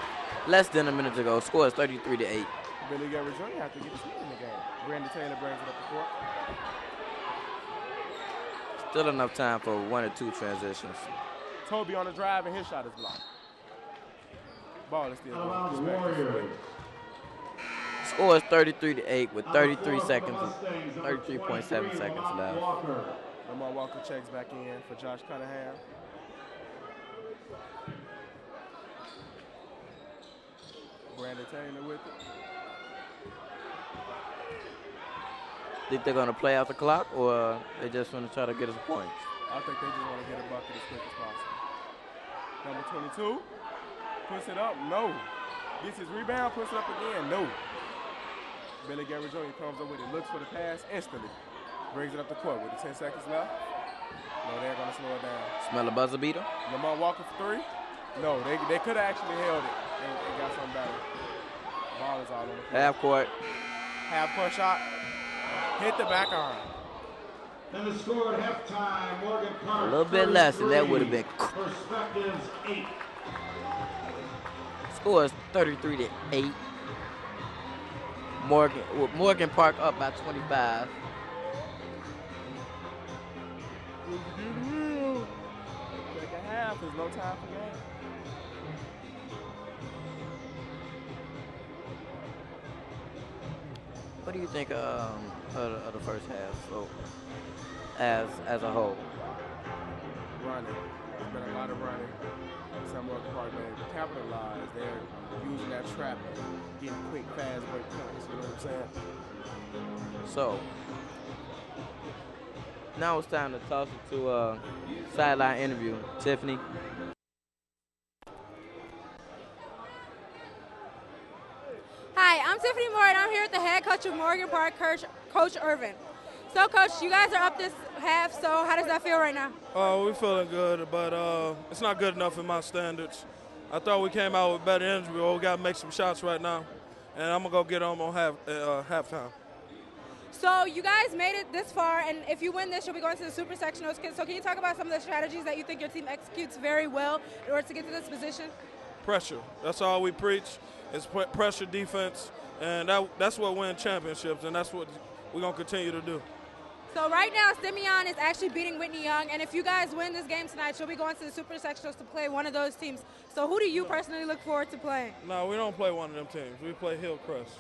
S4: Less than a minute to go. Score is 33-8.
S3: Billy Garrett Jr. have to get his feet in the game. Brandon Taylor brings it up the court.
S4: Still enough time for 1 or 2 transitions.
S3: Toby on the drive, and his shot is blocked. Ball is still going.
S4: Score is 33-8 with 33 seconds, 33.7 seconds left.
S3: Lamar Walker checks back in for Josh Cunningham. Brandon Taylor with it.
S4: Think they're going to play out the clock, or they just want to try to get us points?
S3: I think they just want to get a bucket as quick as possible. Number 22 puts it up, no. Gets his rebound, puts it up again, no. Billy Garrett Jr. comes up with it, looks for the pass instantly. Brings it up the court with the 10 seconds left. No, they're going to slow it down.
S4: Smell a buzzer beater?
S3: Lamar Walker for 3. No, they could have actually held it and got something better. Ball is all on the court.
S4: Half court.
S3: Half court shot. Hit the back arm.
S10: And the score at halftime, Morgan Park.
S4: A little bit less, and that would have been.
S10: Perspectives 8.
S4: Score is 33-8. Morgan Park up by 25.
S3: Second half, there's no time for game.
S4: What do you think of the first half? So, as a whole,
S3: running. There's been a lot of running. Some Morgan Park man capitalized. They're using that trap, getting quick, fast break points. You know what I'm saying?
S4: So now it's time to toss it to a sideline interview. Tiffany.
S2: Hi, I'm Tiffany Moore, and I'm here with the head coach of Morgan Park, Coach Irvin. So, Coach, you guys are up this half, so how does that feel right now?
S12: We're feeling good, but it's not good enough in my standards. I thought we came out with better energy, but we got to make some shots right now, and I'm going to go get them on halftime.
S2: So you guys made it this far, and if you win this, you'll be going to the Super Sectionals. So can you talk about some of the strategies that you think your team executes very well in order to get to this position?
S12: Pressure. That's all we preach. It's pressure defense, and that's what wins championships, and that's what we're going to continue to do.
S2: So right now, Simeon is actually beating Whitney Young, and if you guys win this game tonight, she'll be going to the Super Sectionals to play one of those teams. So who do you personally look forward to playing?
S12: No, we don't play one of them teams. We play Hillcrest.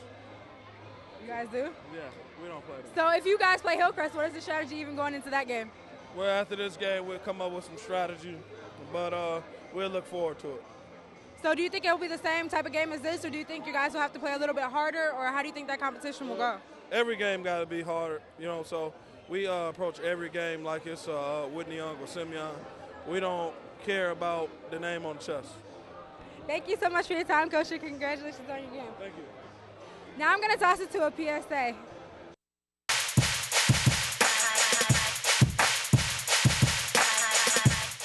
S2: You guys do?
S12: Yeah, we don't play them.
S2: So if you guys play Hillcrest, what is the strategy even going into that game?
S12: Well, after this game, we'll come up with some strategy, but we'll look forward to it.
S2: So do you think it will be the same type of game as this, or do you think you guys will have to play a little bit harder, or how do you think that competition will go?
S12: Every game got to be harder, so we approach every game like it's Whitney Young or Simeon. We don't care about the name on the chest.
S2: Thank you so much for your time, Coach, and congratulations on your game.
S12: Thank you.
S2: Now I'm going to toss it to a PSA.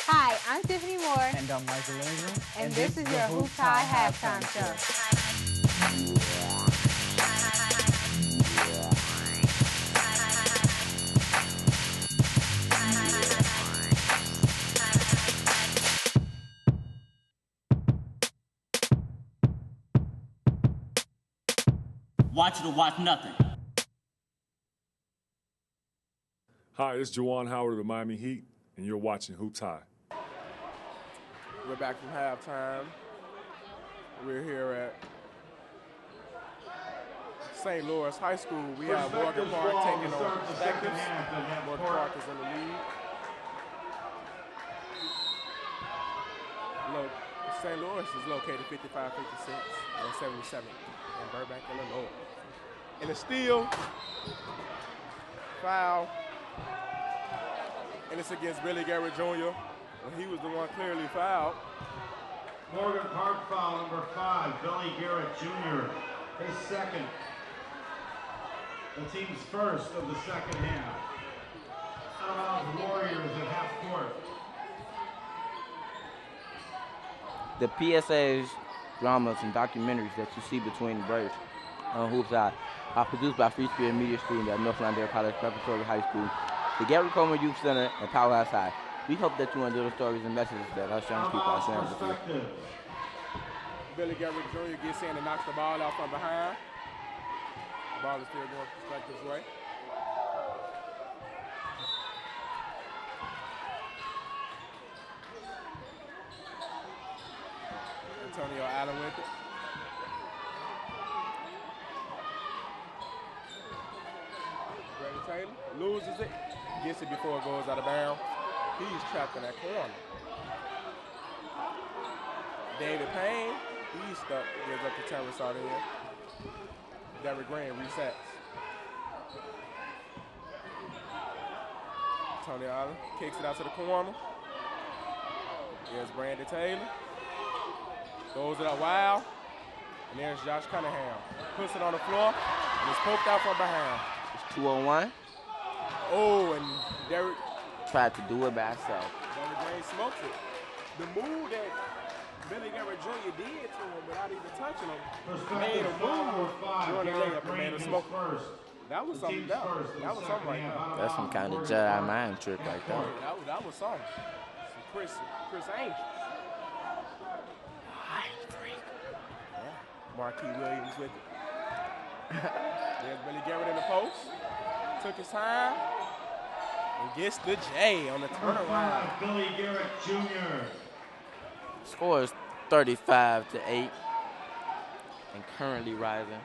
S2: Hi, I'm Tiffany Moore.
S13: And I'm Michael Ingram.
S2: And this is your Hoops High Halftime Show.
S14: Watch it or watch nothing.
S15: Hi, it's Juwan Howard of the Miami Heat, and you're watching Hoops High.
S3: We're back from halftime. We're here at St. Louis High School. We have Morgan Park taking on Perspectives. Morgan Park is in the lead. Look, St. Louis is located 5556 and 77 in Burbank, Illinois. And a steal, foul, and it's against Billy Garrett Jr. He was the one clearly fouled.
S10: Morgan Park foul number 5, Billy Garrett Jr., his second. The team's first of the second half. Out of bounds Warriors at half court.
S4: The PSAs, dramas, and documentaries that you see between the breaks on Hoops High are produced by Free Spirit Media Screen at North Lawndale College Preparatory High School, the Gary Coleman Youth Center, and Powerhouse High. We hope that you enjoy the stories and messages that us young people are sharing with you.
S3: Billy Garrett Jr. gets in and knocks the ball out from behind. The ball is still going Perspective's way. Antonio Allen with it. Brandon Taylor loses it, gets it before it goes out of bounds. He's trapped in that corner. David Payne, he's stuck, gives up to Terrence out here. Derrick Green resets. Tony Allen kicks it out to the corner. Here's Brandon Taylor. Throws it up wild. And there's Josh Cunningham. Puts it on the floor and it's poked out from behind.
S4: It's 2-on-1.
S3: Oh, and Derrick
S4: tried to do it by himself.
S3: Derrick Green smokes it. The move that Billy Garrett Jr. did to him without even touching him made a move during the layup and made a smoke first. That was something else. That was something right there.
S4: That's some kind of Jedi mind trick right there.
S3: That was something. Chris Angel. Marquis Williams with it. There's Billy Garrett in the post. Took his time and gets the J on the turnaround.
S10: Billy Garrett Jr.
S4: Score is 35-8 and currently rising.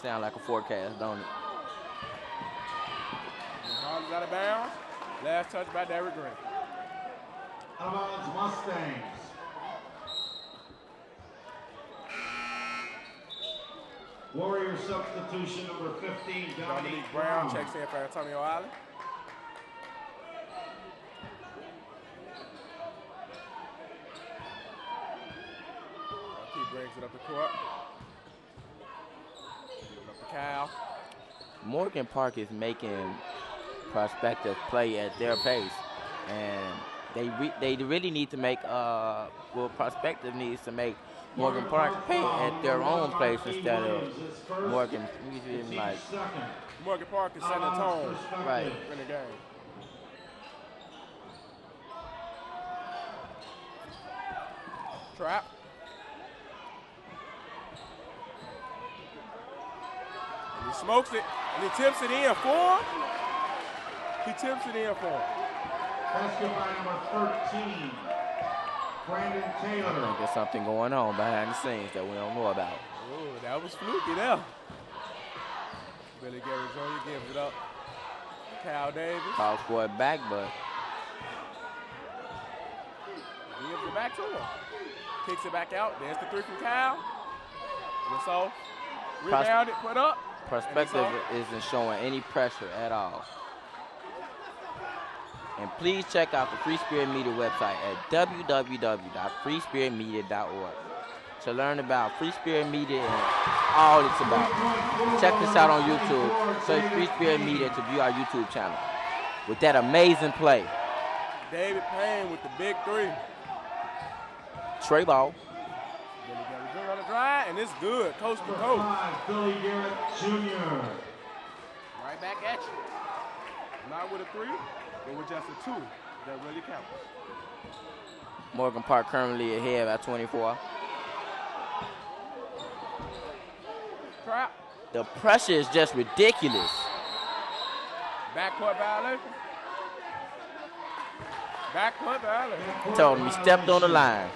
S4: Sound like a forecast, don't it?
S3: Ball is out of bounds. Last touch by Derrick Green.
S10: Out of bounds Mustangs. Warrior substitution number 15,
S3: Dominique Brown checks in for Antonio Allen. He brings it up the court. Up to Cal.
S4: Morgan Park is making prospective play at their pace, and they really need to make prospective needs to make Morgan Park pay at their own place instead of Morgan. Like
S3: Morgan Park is setting the tone
S4: right
S3: in the game. Trap. And he smokes it, and he tips it in for him. He tips it in for him.
S10: Basket by number 13. Brandon Taylor.
S4: I think there's something going on behind the scenes that we don't know about.
S3: Oh, that was fluky there. Billy Garrett Jr. gives it up. Cal Davis.
S4: Call for it back, but
S3: gives it back to him. Kicks it back out. There's the three from Cal. And it's off. Rebounded, put up.
S4: Perspective isn't showing any pressure at all. And please check out the Free Spirit Media website at www.freespiritmedia.org to learn about Free Spirit Media and all it's about. Check this out on YouTube. Search Free Spirit Media to view our YouTube channel. With that amazing play.
S3: David Payne with the big three.
S4: Trey ball.
S3: Billy Garrett Jr. on the drive, and it's good, coast to coast.
S10: Billy Garrett Jr.
S3: Right back at you. Not with a three. It was just a two that really counts.
S4: Morgan Park currently ahead by 24.
S3: Trap.
S4: The pressure is just ridiculous.
S3: Backcourt violation. Backcourt violation.
S4: Told him he stepped on the line.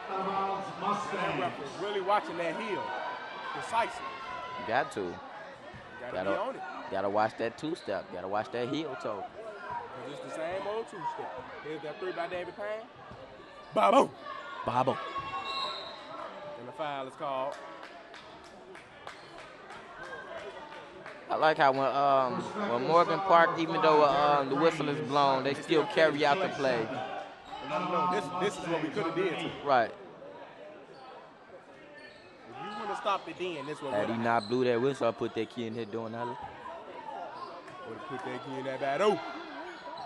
S3: That was really watching that heel. Precisely.
S4: You got to.
S3: Gotta be on it.
S4: Gotta watch that two-step. Gotta watch that heel toe.
S3: It's the same old two-step. Here's that three by David Payne. Babo.
S4: Babo.
S3: And the foul is called.
S4: I like how when Morgan Park, even though the whistle is blown, they still carry out the play.
S3: let them know this is what we could have did to.
S4: Right.
S3: If you wouldn't have stopped it then, this would
S4: Had he
S3: have
S4: not blew that whistle, I put that kid in there doing that.
S3: would have put that key in that back door.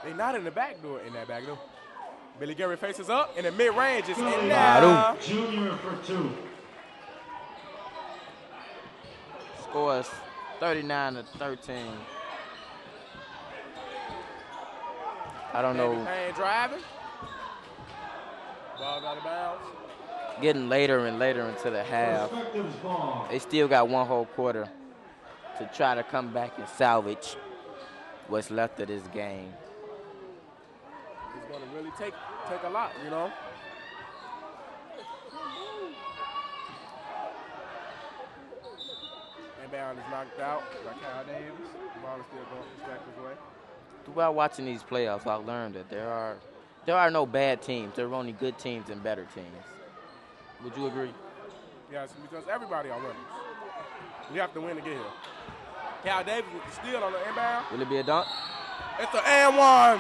S3: They not in the back door, Billy Gary faces up, and the mid-range is in there.
S10: Junior for 2.
S4: Scores 39-13. I don't know.
S3: Payne driving. Ball out of bounds.
S4: Getting later and later into the half. They still got one whole quarter to try to come back and salvage what's left of this game.
S3: It's going to really take a lot, you know. Inbound is knocked out by Kyle Davis. The ball is still going Spectre's way.
S4: Throughout watching these playoffs, I learned that there are no bad teams. There are only good teams and better teams. Would you agree?
S3: Yes, because everybody are winners. We have to win to get here. Kyle Davis with the steal on the inbound.
S4: Will it be a dunk?
S3: It's an and one.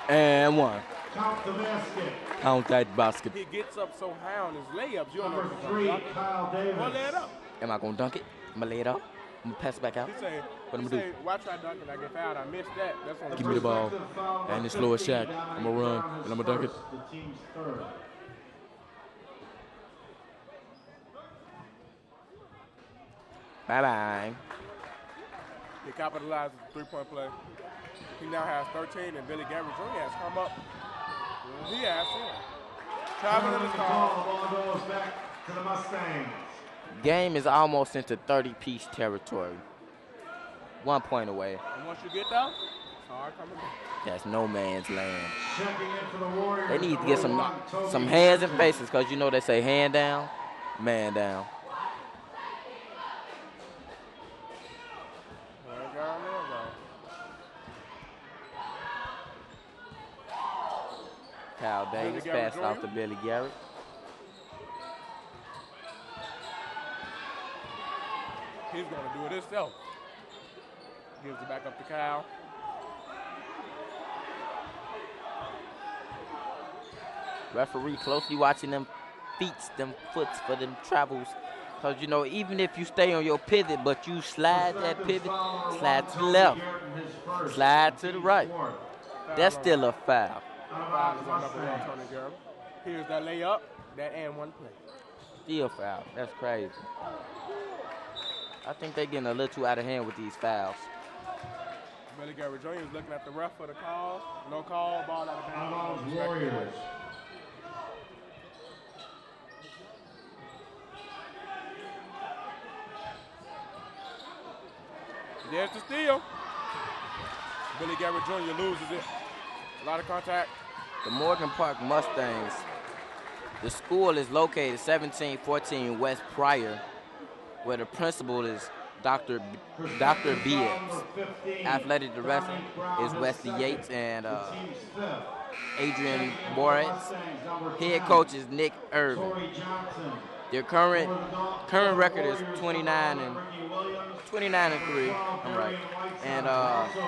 S4: And one.
S10: Count the basket.
S4: Count that basket.
S3: He gets up so high on his layups. You don't know
S10: Number
S3: if he's
S10: 3,
S3: gonna dunk it.
S10: Kyle Davis.
S3: Well, lay it up.
S4: Am I going to dunk it? I'm going to lay it up. I'm going to pass it back out.
S3: He say,
S4: What I'm going to do?
S3: why try dunking? I get fouled. I missed that. That's on
S4: Give me the ball. And it's slow as Shaq. I'm going to run, and I'm going to dunk it.
S10: The team's third.
S4: Bye-bye.
S3: He capitalized with the three-point play. He now has 13, and Billy Gary Jr. has come up. He has him. Traveling his car.
S10: Ball goes back to the Mustangs.
S4: Game is almost into 30-piece territory. 1 point away.
S3: And once you get there, it's hard coming back.
S4: That's no man's land.
S10: Checking in for the Warriors.
S4: They need to get some hands and faces, because you know they say hand down, man down. Kyle Davis passed off to Billy Garrett.
S3: He's going to do it himself. Gives it back up to Kyle.
S4: Referee closely watching them feet, them foots for them travels. Because, you know, even if you stay on your pivot, but you slide that pivot, slide to the left, slide to the right, that's still a foul.
S3: Foul is on number 1, Tony Jeremy. Here's that layup, that and one play.
S4: Still foul. That's crazy. I think they're getting a little too out of hand with these fouls.
S3: Billy Gary Jr. is looking at the ref for the call. No call, ball out of bounds.
S10: Warriors.
S3: There's the steal. Billy Gary Jr. loses it. A lot of contact.
S4: The Morgan Park Mustangs. The school is located 1714 West Pryor, where the principal is Dr. Bibbs. Athletic director is Wesley Yates and Adrian Moritz. Head coach is Nick Irvin. Their current record is 29 and 3. I'm right. And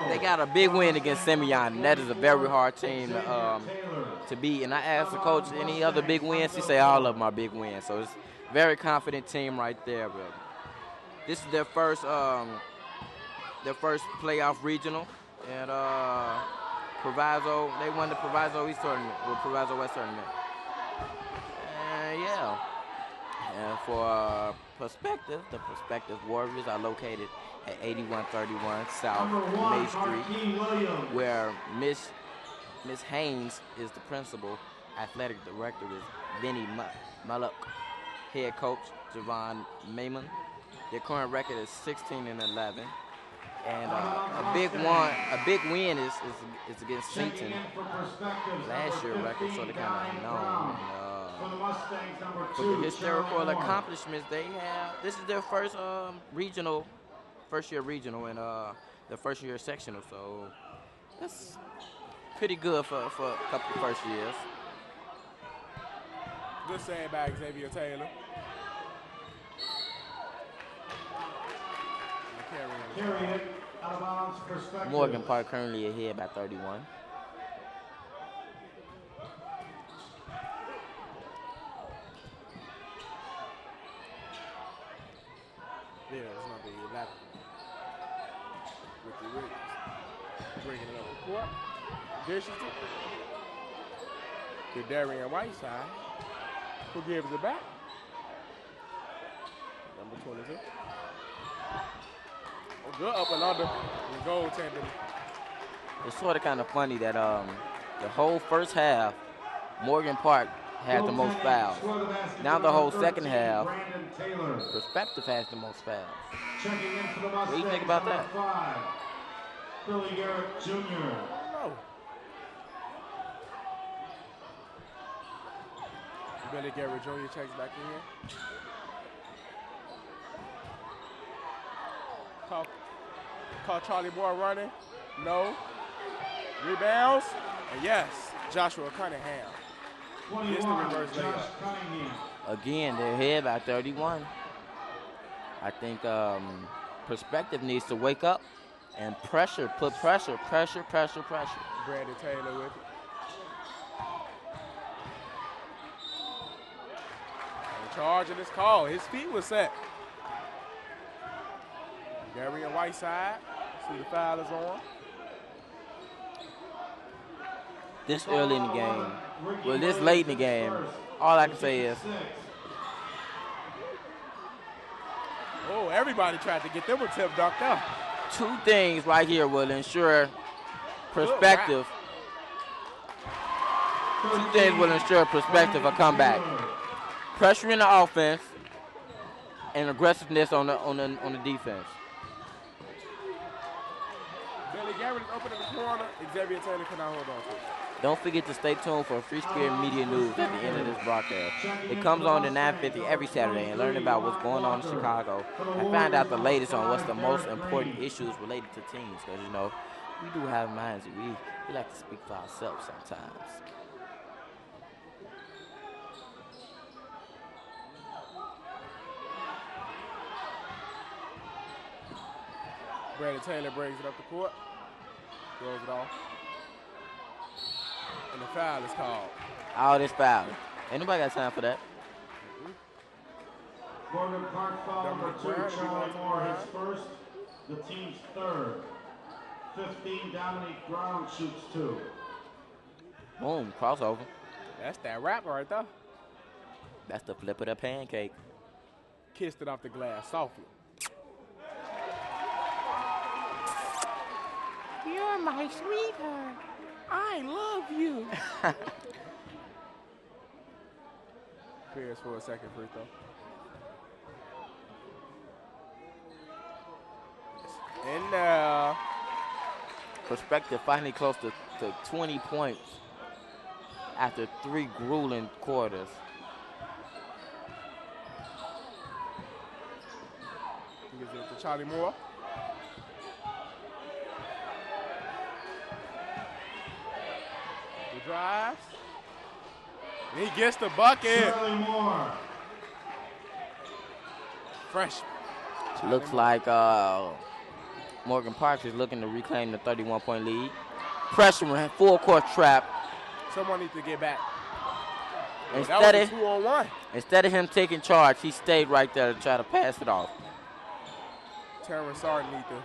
S4: they got a big win against Simeon. That is a very hard team to beat. And I asked the coach any other big wins. He said all of them are big wins. So it's a very confident team right there. But this is their first playoff regional. And Proviso, they won the Proviso East tournament or Proviso West tournament. And yeah. And for perspective, the Prospective Warriors are located at 8131 South May Street, where Miss Haynes is the principal. Athletic director is Benny Mullock. Head coach Javon Mayman. Their current record is 16-11. And a big win is against Seaton. Last year's record, so they kind of known. For the historical accomplishments they have, this is their first year regional, and the first year sectional. So that's pretty good for a couple of first years.
S3: Good save by Xavier Taylor.
S10: Carry it out of bounds. Perspective.
S4: Morgan Park currently ahead by 31.
S3: Bringing it up the court. Dishes to Darian Whiteside, who gives it back. Number 22. Good up and under. The goaltender.
S4: It's sort of kind of funny that the whole first half, Morgan Park had the most fouls. Now the whole second half, Perspective has the most fouls. What do you think about that?
S10: Billy Garrett Jr.
S3: Billy Garrett Jr. checks back in here. Call Charlie Moore running. No. Rebounds. And yes, Joshua Cunningham. Gets the reverse layup.
S4: Again, they're ahead by 31. I think Perspective needs to wake up and pressure, put pressure.
S3: Brandon Taylor with it. And the charge in this call. His feet was set. Darian Whiteside. See the foul is on.
S4: This early in the game, well, this late in the game, all I can say is,
S3: oh, everybody tried to get them a tip ducked up.
S4: Two things right here will ensure Perspective. Two things will ensure Perspective a comeback. Pressure in the offense and aggressiveness on the defense.
S3: Billy Garrett is open in the corner. Xavier Taylor cannot hold on to it.
S4: Don't forget to stay tuned for Free Spirit Media News at the end of this broadcast. It comes on at 9:50 every Saturday and learn about what's going on in Chicago and find out the latest on what's the most important issues related to teams. Because, you know, we do have minds and we like to speak for ourselves sometimes.
S3: Brandon Taylor brings it up the court. Throws it off. And the foul is called.
S4: All this foul. Ain't nobody got time for that.
S10: Morgan Park foul number 2, Charlie Moore, his first, the team's third. 15, Dominique Brown shoots 2.
S4: Boom, crossover.
S3: That's that rap right there.
S4: That's the flip of the pancake.
S3: Kissed it off the glass softly. You're my sweetheart. I love you. Pierce for a second free throw. And
S4: Perspective finally close to 20 points after 3 grueling quarters.
S3: He gives it to Charlie Moore. He drives. And he gets the bucket.
S10: Charlie Moore.
S3: Fresh.
S4: Looks like Morgan Parks is looking to reclaim the 31-point lead. Pressure, full court trap.
S3: Someone needs to get back.
S4: Instead
S3: that was a 2-on-1.
S4: Instead of him taking charge, he stayed right there to try to pass it off.
S3: Terrence Sarton needs to,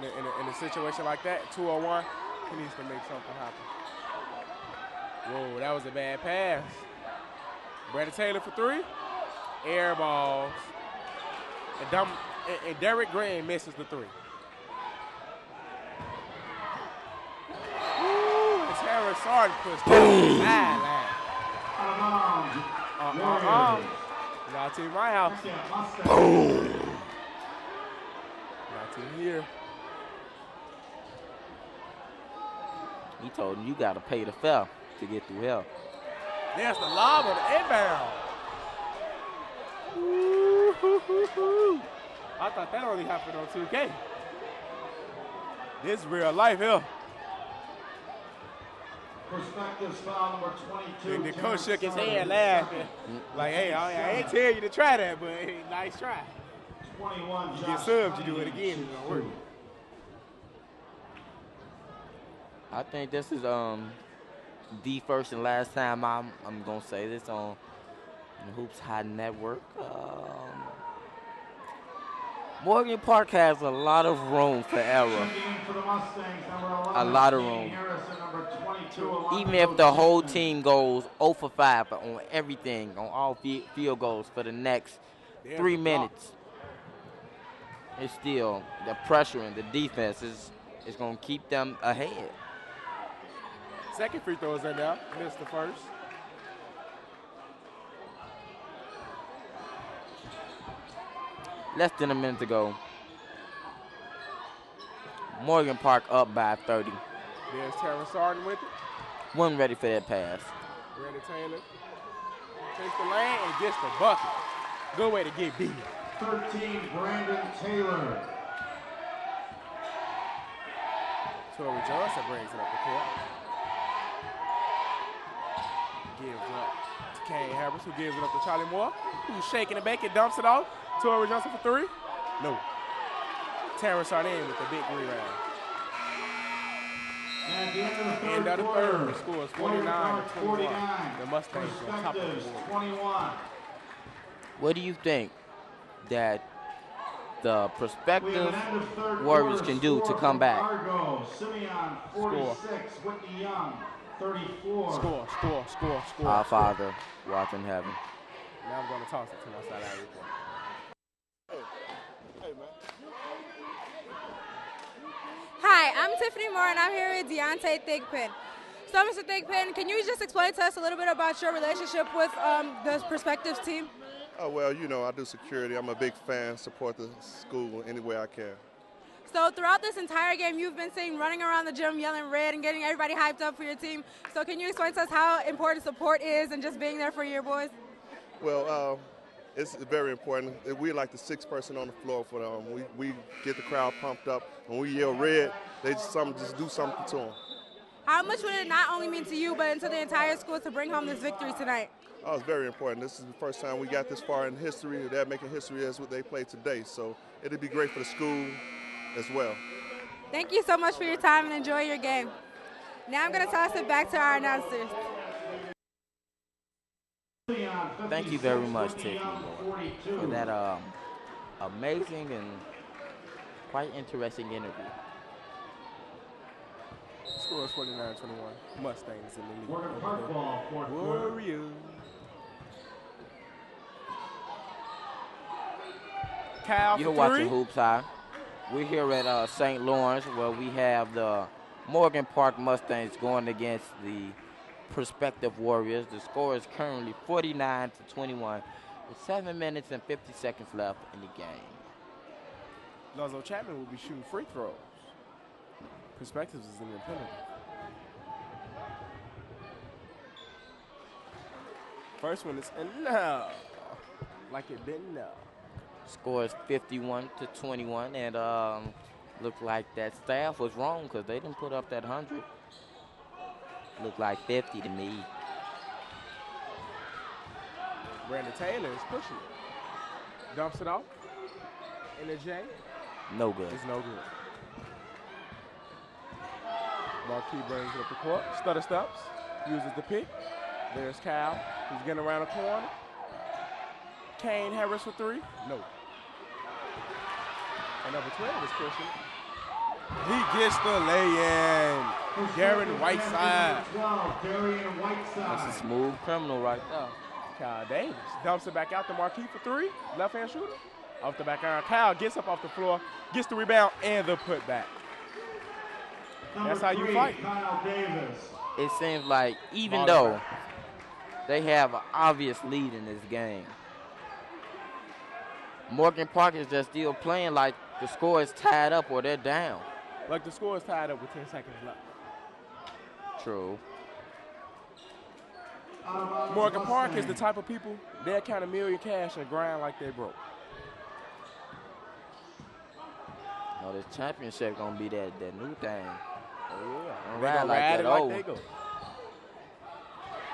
S3: in a situation like that, 2-on-1, he needs to make something happen. Whoa, that was a bad pass. Brandon Taylor for 3. Air balls. And Derek Green misses the 3. Ooh, and Terrence Sarton puts that on the sideline. Y'all to my house.
S4: Boom.
S3: Y'all to here.
S4: He told him, you got to pay the fare to get through hell.
S3: There's the lob on the inbound. I thought that only happened on 2K. This is real life here.
S10: Perspectives foul number 22.
S3: The coach shook his head laughing. Like, hey, I ain't tell you to try that, but hey, nice try.
S10: 21.
S3: You get subbed, you do it again, it don't work.
S4: I think this is the first and last time I'm gonna say this on the Hoops High Network. Morgan Park has a lot of room for error.
S10: Checking in for the Mustangs, number 11,
S4: A lot of
S10: Kane
S4: room.
S10: Harrison, number 22, along
S4: Even
S10: with
S4: if
S10: those
S4: the whole
S10: Simpsons.
S4: team goes 0 for 5 on everything, on all field goals for the next
S3: There's
S4: 3
S3: the block.
S4: minutes, it's still the pressure and the defense is going to keep them ahead.
S3: Second free throw is in there. Missed the first.
S4: Less than a minute to go. Morgan Park up by 30.
S3: There's Terrence Sarton with it.
S4: Wasn't ready for that pass.
S3: Randy Taylor takes the lane and gets the bucket. Good way to get beat.
S10: 13, Brandon Taylor.
S3: Torrey Johnson brings it up the court. Gives up to Kane Harris, who gives it up to Charlie Moore, who's shaking and baking, dumps it off. Torrey Johnson for three. No. Terrence Sarton with the big rebound.
S10: At the end of the
S3: End
S10: third
S3: of the
S10: quarter,
S3: third, the score is 49 to 21.
S10: 49.
S3: The Mustangs on top of the
S10: Perspectives,
S3: board.
S10: 21.
S4: What do you think that the
S10: We
S4: prospective
S10: have an end of third
S4: Warriors
S10: quarter
S4: can do
S10: score
S4: to come
S10: for
S4: back?
S10: Argo, Simeon 46, Whitney Young 34.
S3: Score.
S4: Our Father, watch in heaven.
S3: Now I'm going to toss it to my side out report.
S2: Hi, I'm Tiffany Moore, and I'm here with Deontay Thigpen. So, Mr. Thigpen, can you just explain to us a little bit about your relationship with the Perspectives team?
S13: Oh, well, you know, I do security. I'm a big fan, support the school any way I can.
S2: So throughout this entire game, you've been seen running around the gym yelling red and getting everybody hyped up for your team. So can you explain to us how important support is and just being there for your boys?
S13: Well, it's very important. We're like the sixth person on the floor for them. We get the crowd pumped up. When we yell red, they just do something to them.
S2: How much would it not only mean to you, but to the entire school to bring home this victory tonight?
S13: Oh, it's very important. This is the first time we got this far in history. They're making history as what they play today. So it'll be great for the school as well.
S2: Thank you so much for your time and enjoy your game. Now I'm going to toss it back to our announcers.
S4: Thank you very much, Tiffany, for that amazing and quite interesting interview.
S3: Score is 49-21. Mustangs in the lead.
S10: Morgan Park ball, fourth quarter.
S3: Warriors. Kyle
S4: You're
S3: for
S4: watching
S3: three.
S4: Hoops High. We're here at St. Lawrence, where we have the Morgan Park Mustangs going against the Prospective Warriors. The score is currently 49-21, with 7 minutes and 50 seconds left in the game.
S3: Lonzo Chapman will be shooting free throws. Perspectives is in the penalty. First one is in now. Like it didn't know.
S4: Score is 51-21, and looked like that staff was wrong because they didn't put up that 100. Looked like 50 to me.
S3: Brandon Taylor is pushing it. Dumps it off. In the J.
S4: No good.
S3: It's no good. Marquis brings it up the court. Stutter steps. Uses the pick. There's Cal, who's getting around the corner. Kane Harris for three. No. And number 12 is pushing. He gets the lay-in. Darren Whiteside.
S4: That's a smooth criminal right there.
S3: Kyle Davis dumps it back out to Marquis for three. Left-hand shooter. Off the back iron. Kyle gets up off the floor, gets the rebound, and the putback. That's how you fight.
S10: Kyle Davis.
S4: It seems like even though they have an obvious lead in this game, Morgan Park is just still playing like the score is tied up or they're down.
S3: Like the score is tied up with 10 seconds left.
S4: True.
S3: Morgan Park is the type of people, they'll count $1 million cash and grind like they broke.
S4: No, this championship gonna be that new thing.
S3: Oh yeah.
S4: Don't
S3: They
S4: ride
S3: gonna
S4: like
S3: ride
S4: that
S3: it like
S4: old.
S3: they go.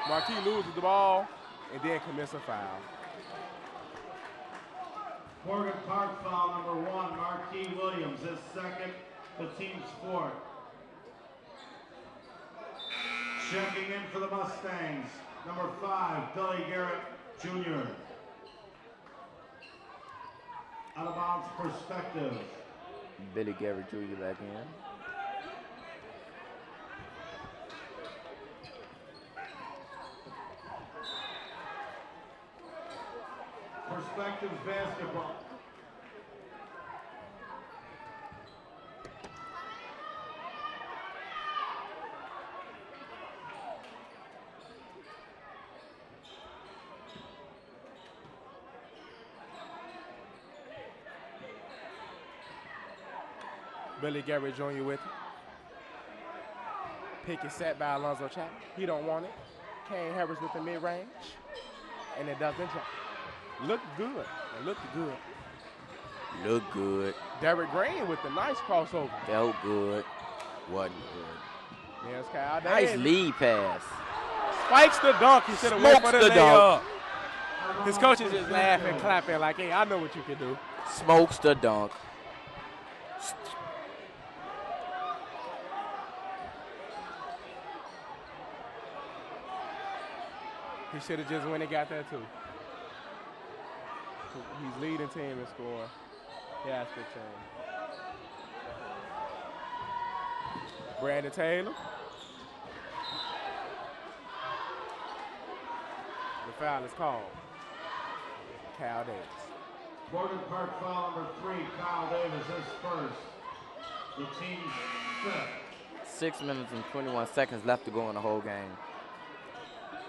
S3: Marquis loses the ball and then commits a foul.
S10: Morgan Park foul number 1, Marquis Williams, his second, the team's fourth. Checking in for the Mustangs, number 5, Billy Garrett Jr. Out of bounds perspective.
S4: Billy Garrett Jr. back in.
S10: Perspective basketball.
S3: Billy Garrett Jr. with it. Pick is set by Alonzo Chapman. He don't want it. Kane Harris with the mid-range. And it doesn't drop. Look good. It looked good.
S4: Look good.
S3: Derek Green with the nice crossover.
S4: Felt good. Wasn't good.
S3: There's Kyle
S4: Nice
S3: Davis.
S4: lead pass.
S3: Spikes the dunk. He should have went for the
S4: Smokes the dunk.
S3: layup. His coach is just laughing, clapping like, hey, I know what you can do.
S4: Smokes the dunk.
S3: He should have just went and got that too. He's leading team in scoring. He has to change. Brandon Taylor. The foul is called. Kyle Davis.
S10: Morgan Park foul number 3, Kyle Davis, his first. The team's fifth.
S4: 6 minutes and 21 seconds left to go in the whole game.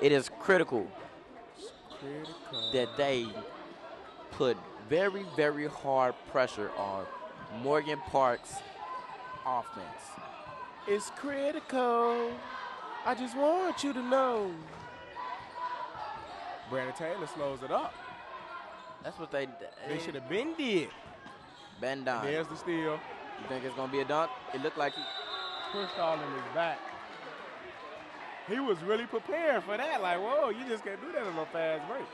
S4: It is critical that they put very, very hard pressure on Morgan Park's offense.
S3: It's critical. I just want you to know. Brandon Taylor slows it up.
S4: That's what they
S3: should have been did.
S4: Been done.
S3: There's the steal.
S4: You think it's going to be a dunk? It looked like he
S3: pushed all in his back. He was really prepared for that. Like, whoa, you just can't do that on no fast break.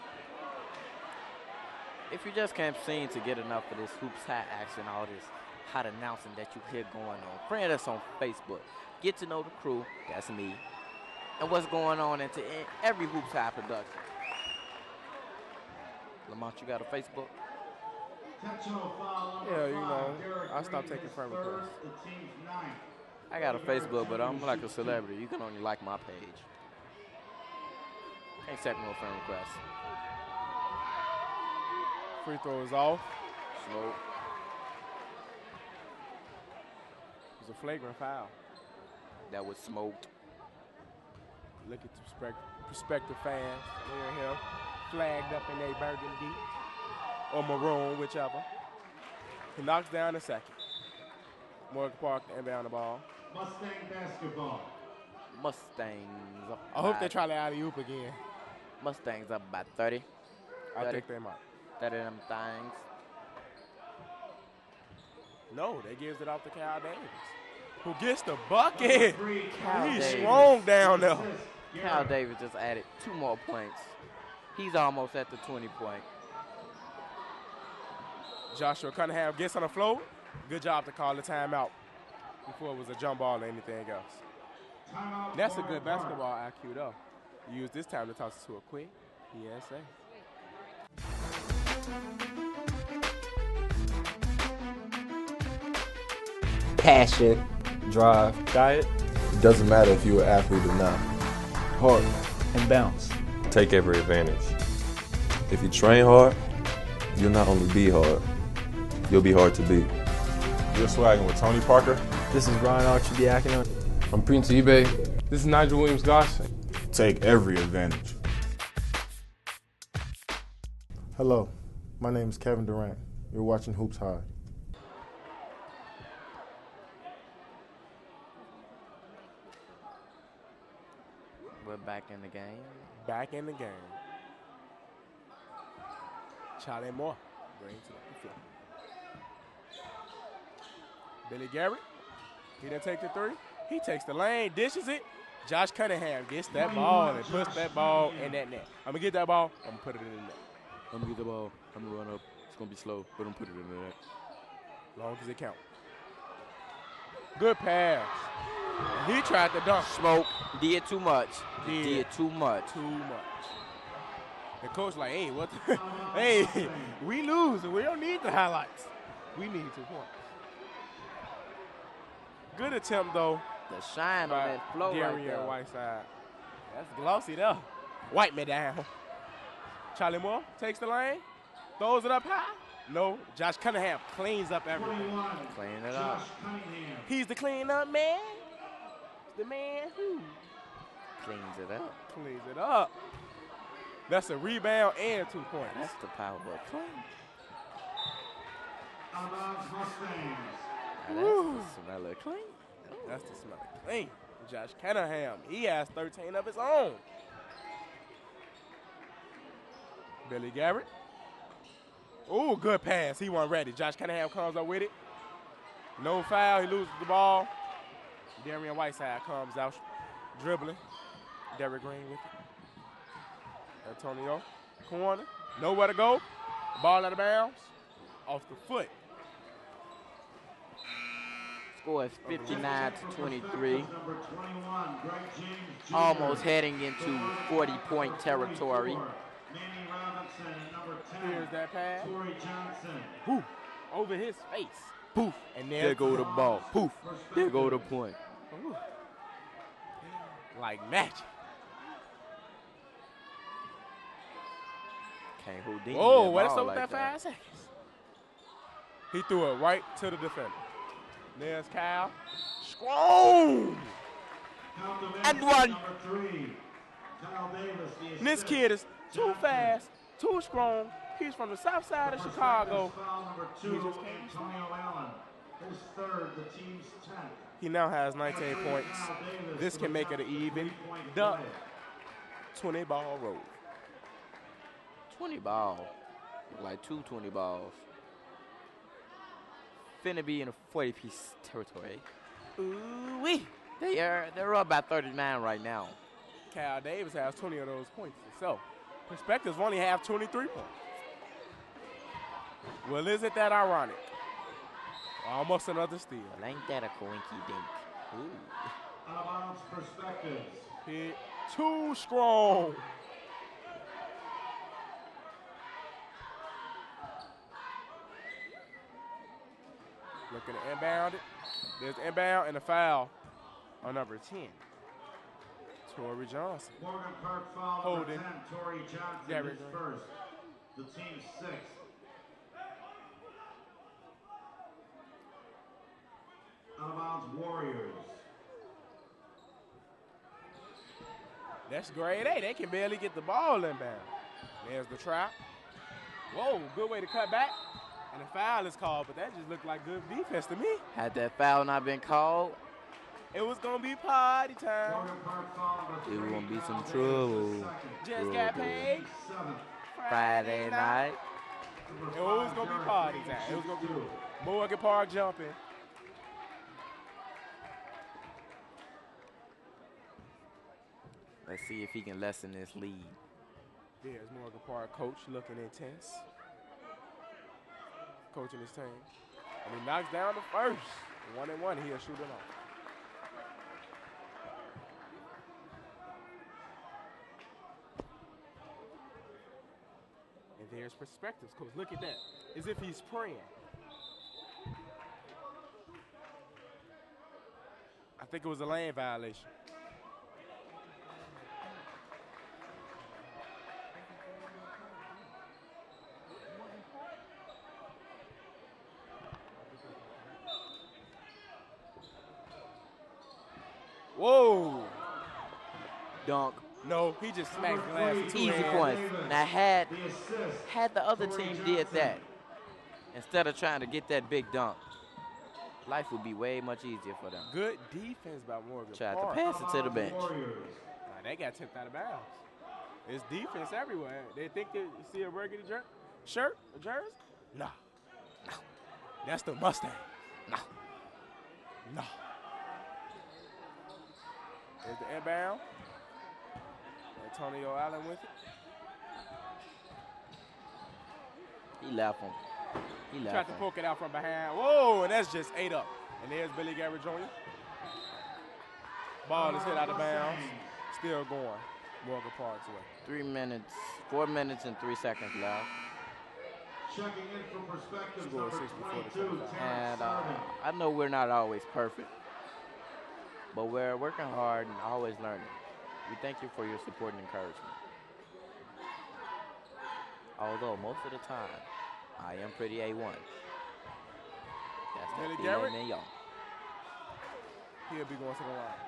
S4: If you just can't seem to get enough of this hoops high action, all this hot announcing that you hear going on, friend us on Facebook. Get to know the crew. That's me. And what's going on into every hoops high production. Lamont, you got a Facebook?
S3: Yeah, you know, I stopped taking friend requests.
S4: I got a Facebook, but I'm like a celebrity. You can only like my page. Can't set no friend requests.
S3: Free throw is off.
S4: Slow.
S3: It was a flagrant foul.
S4: That was smoked.
S3: Look at the prospective fans. They're here, flagged up in a burgundy or maroon, whichever. He knocks down the second. Morgan Park inbound the ball.
S10: Mustang basketball.
S4: Mustangs up.
S3: I hope they try to alley-oop again.
S4: Mustangs up by 30.
S3: I think they might.
S4: 30 of them things.
S3: No, they gives it off to Kyle Davis, who gets the bucket. He's
S4: Davis.
S3: strong down there.
S4: Kyle Davis just added 2 more points. He's almost at the 20-point.
S3: Joshua Cunningham gets on the floor. Good job to call the timeout before it was a jump ball or anything else. That's a good basketball IQ, though. You use this time to toss it to a quick PSA.
S5: Passion, drive, diet.
S6: It doesn't matter if you're an athlete or not.
S8: Heart and bounce.
S9: Take every advantage. If you train hard, you'll not only be hard, you'll be hard to beat.
S6: You're swagging with Tony Parker.
S8: This is Ryan Archidiakono.
S16: I'm Prince eBay. This is Nigel Williams-Goss.
S6: Take every advantage.
S17: Hello, my name is Kevin Durant. You're watching Hoops High.
S4: We're back in the game.
S3: Back in the game. Charlie Moore brings it up the floor. Billy Garrett, he didn't take the 3. He takes the lane, dishes it. Josh Cunningham gets that ball and puts that ball in that net. I'm going to get that ball, I'm going to put it in the net.
S18: I'm going to get the ball, I'm going to run up. It's going to be slow, but I'm going to put it in the net.
S3: Long as it counts. Good pass. He tried to dunk.
S4: Smoke. Did too much.
S3: Did
S4: too much.
S3: Too much. The coach like, hey, what the hey, we lose. We don't need the highlights. We need 2 points. Good attempt, though.
S4: The shine on that flow right
S3: Darian
S4: there.
S3: Whiteside. That's glossy there. Wipe me down. Charlie Moore takes the lane. Throws it up high. No. Josh Cunningham cleans up everything.
S4: Clean it up.
S3: He's the clean-up man. He's the man who
S4: Cleans it up.
S3: cleans it up. That's a rebound and 2 points.
S4: That's the power of clean. That's the smell of clean.
S3: That's the smell of clean. Josh Cunningham, he has 13 of his own. Billy Garrett. Ooh, good pass. He wasn't ready. Josh Cunningham comes up with it. No foul. He loses the ball. Darian Whiteside comes out dribbling. Derrick Green with it. Antonio. Corner. Nowhere to go. Ball out of bounds. Off the foot.
S4: Score is 59-23. Almost heading into 40-point territory.
S3: Here's that pass. Poof. Over his face. Poof. And
S4: There go the ball. Poof. There go the point.
S3: Ooh. Like magic.
S4: Can't Houdini.
S3: Oh,
S4: that
S3: what's
S4: ball
S3: up with
S4: like
S3: that 5 seconds? He threw it right to the defender. There's Kyle. Strong.
S4: And one.
S3: This kid is too fast, too strong. He's from the south side of Chicago. He just can't.
S10: His third, the team's 10th.
S3: He now has 19 points. This can make it an even dunk. 20 ball roll.
S4: 20 ball. Like 20 balls. Finna be in a 40-piece territory.
S3: Ooh-wee.
S4: They're up by 39 right now.
S3: Cal Davis has 20 of those points himself. Perspectives only have 23 points. Well, isn't that ironic? Almost another steal.
S4: Well, ain't that a coinky dink? Ooh.
S10: Out of bounds Perspectives.
S3: Hit too strong. Looking to inbound it. There's inbound and a foul on number 10. Torrey Johnson.
S10: Morgan Park foul
S3: Holding.
S10: number 10. Torrey Johnson
S3: Derrick
S10: is
S3: Green.
S10: first. The team's 6th. Out of bounds Warriors.
S3: That's grade A. They can barely get the ball inbound. There's the trap. Whoa, good way to cut back. And a foul is called, but that just looked like good defense to me.
S4: Had that foul not been called,
S3: It was going to be party time.
S10: Morgan Park foul number 3.
S4: it was gonna be some trouble.
S3: Just got paid.
S10: 7th.
S4: Friday night.
S3: It was going to be party time. It was going to be Morgan Park jumping.
S4: Let's see if he can lessen this lead.
S3: There's Morgan Park coach looking intense. Coaching his team. And he knocks down the first. 1-1, he'll shoot it off. And there's Perspectives, coach. Look at that. As if he's praying. I think it was a lane violation. Whoa.
S4: Dunk.
S3: No, he just smacked the glass. with two
S4: Easy
S3: hands.
S4: points. Now had the other team did that, instead of trying to get that big dunk, life would be way much easier for them.
S3: Good defense by Morgan
S4: Tried to
S3: Park.
S4: pass it to the bench.
S3: Nah, they got tipped out of bounds. There's defense everywhere. They think they see a regular shirt, a jersey? Nah. No. That's the Mustang.
S4: No.
S3: No. There's the inbound. Antonio Allen with it.
S4: He left him. He left
S3: Tried to
S4: him.
S3: poke it out from behind. Whoa, and that's just ate up. And there's Billy Garrett Jr. Ball is hit out of bounds. Still going. Morgan Park's way.
S4: 4 minutes and 3 seconds left.
S10: Checking in for perspective,
S3: Score
S10: number 22,
S4: And I know we're not always perfect, but we're working hard and always learning. We thank you for your support and encouragement. Although most of the time, I am pretty A1. That's
S3: Billy
S4: that
S3: Garrett.
S4: filet mignon.
S3: He'll be going to the line.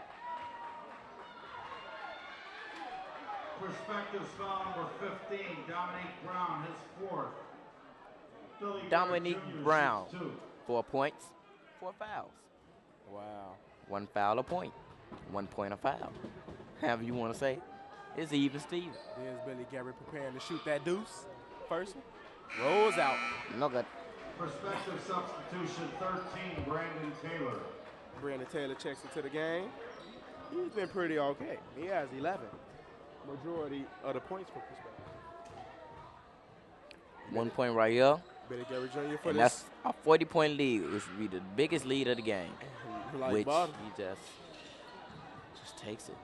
S10: Perspectives foul number 15, Dominique Brown, his fourth. Billy
S4: Dominique
S10: Garrett Jr.
S4: Brown,
S10: shoots 2.
S4: 4 points, 4 fouls.
S3: Wow.
S4: 1 foul a point, 1 point a foul. However you want to say, it's even Steven.
S3: There's Billy Garrett preparing to shoot that deuce. First one. Rolls out.
S4: No good.
S10: Perspective substitution 13, Brandon Taylor.
S3: Brandon Taylor checks into the game. He's been pretty okay. He has 11. Majority of the points for perspective.
S4: 1 point right here.
S3: Billy Garrett Jr. for
S4: And
S3: this.
S4: that's a 40-point lead, which would be the biggest lead of the game.
S3: Like
S4: which
S3: bottom.
S4: he just takes it.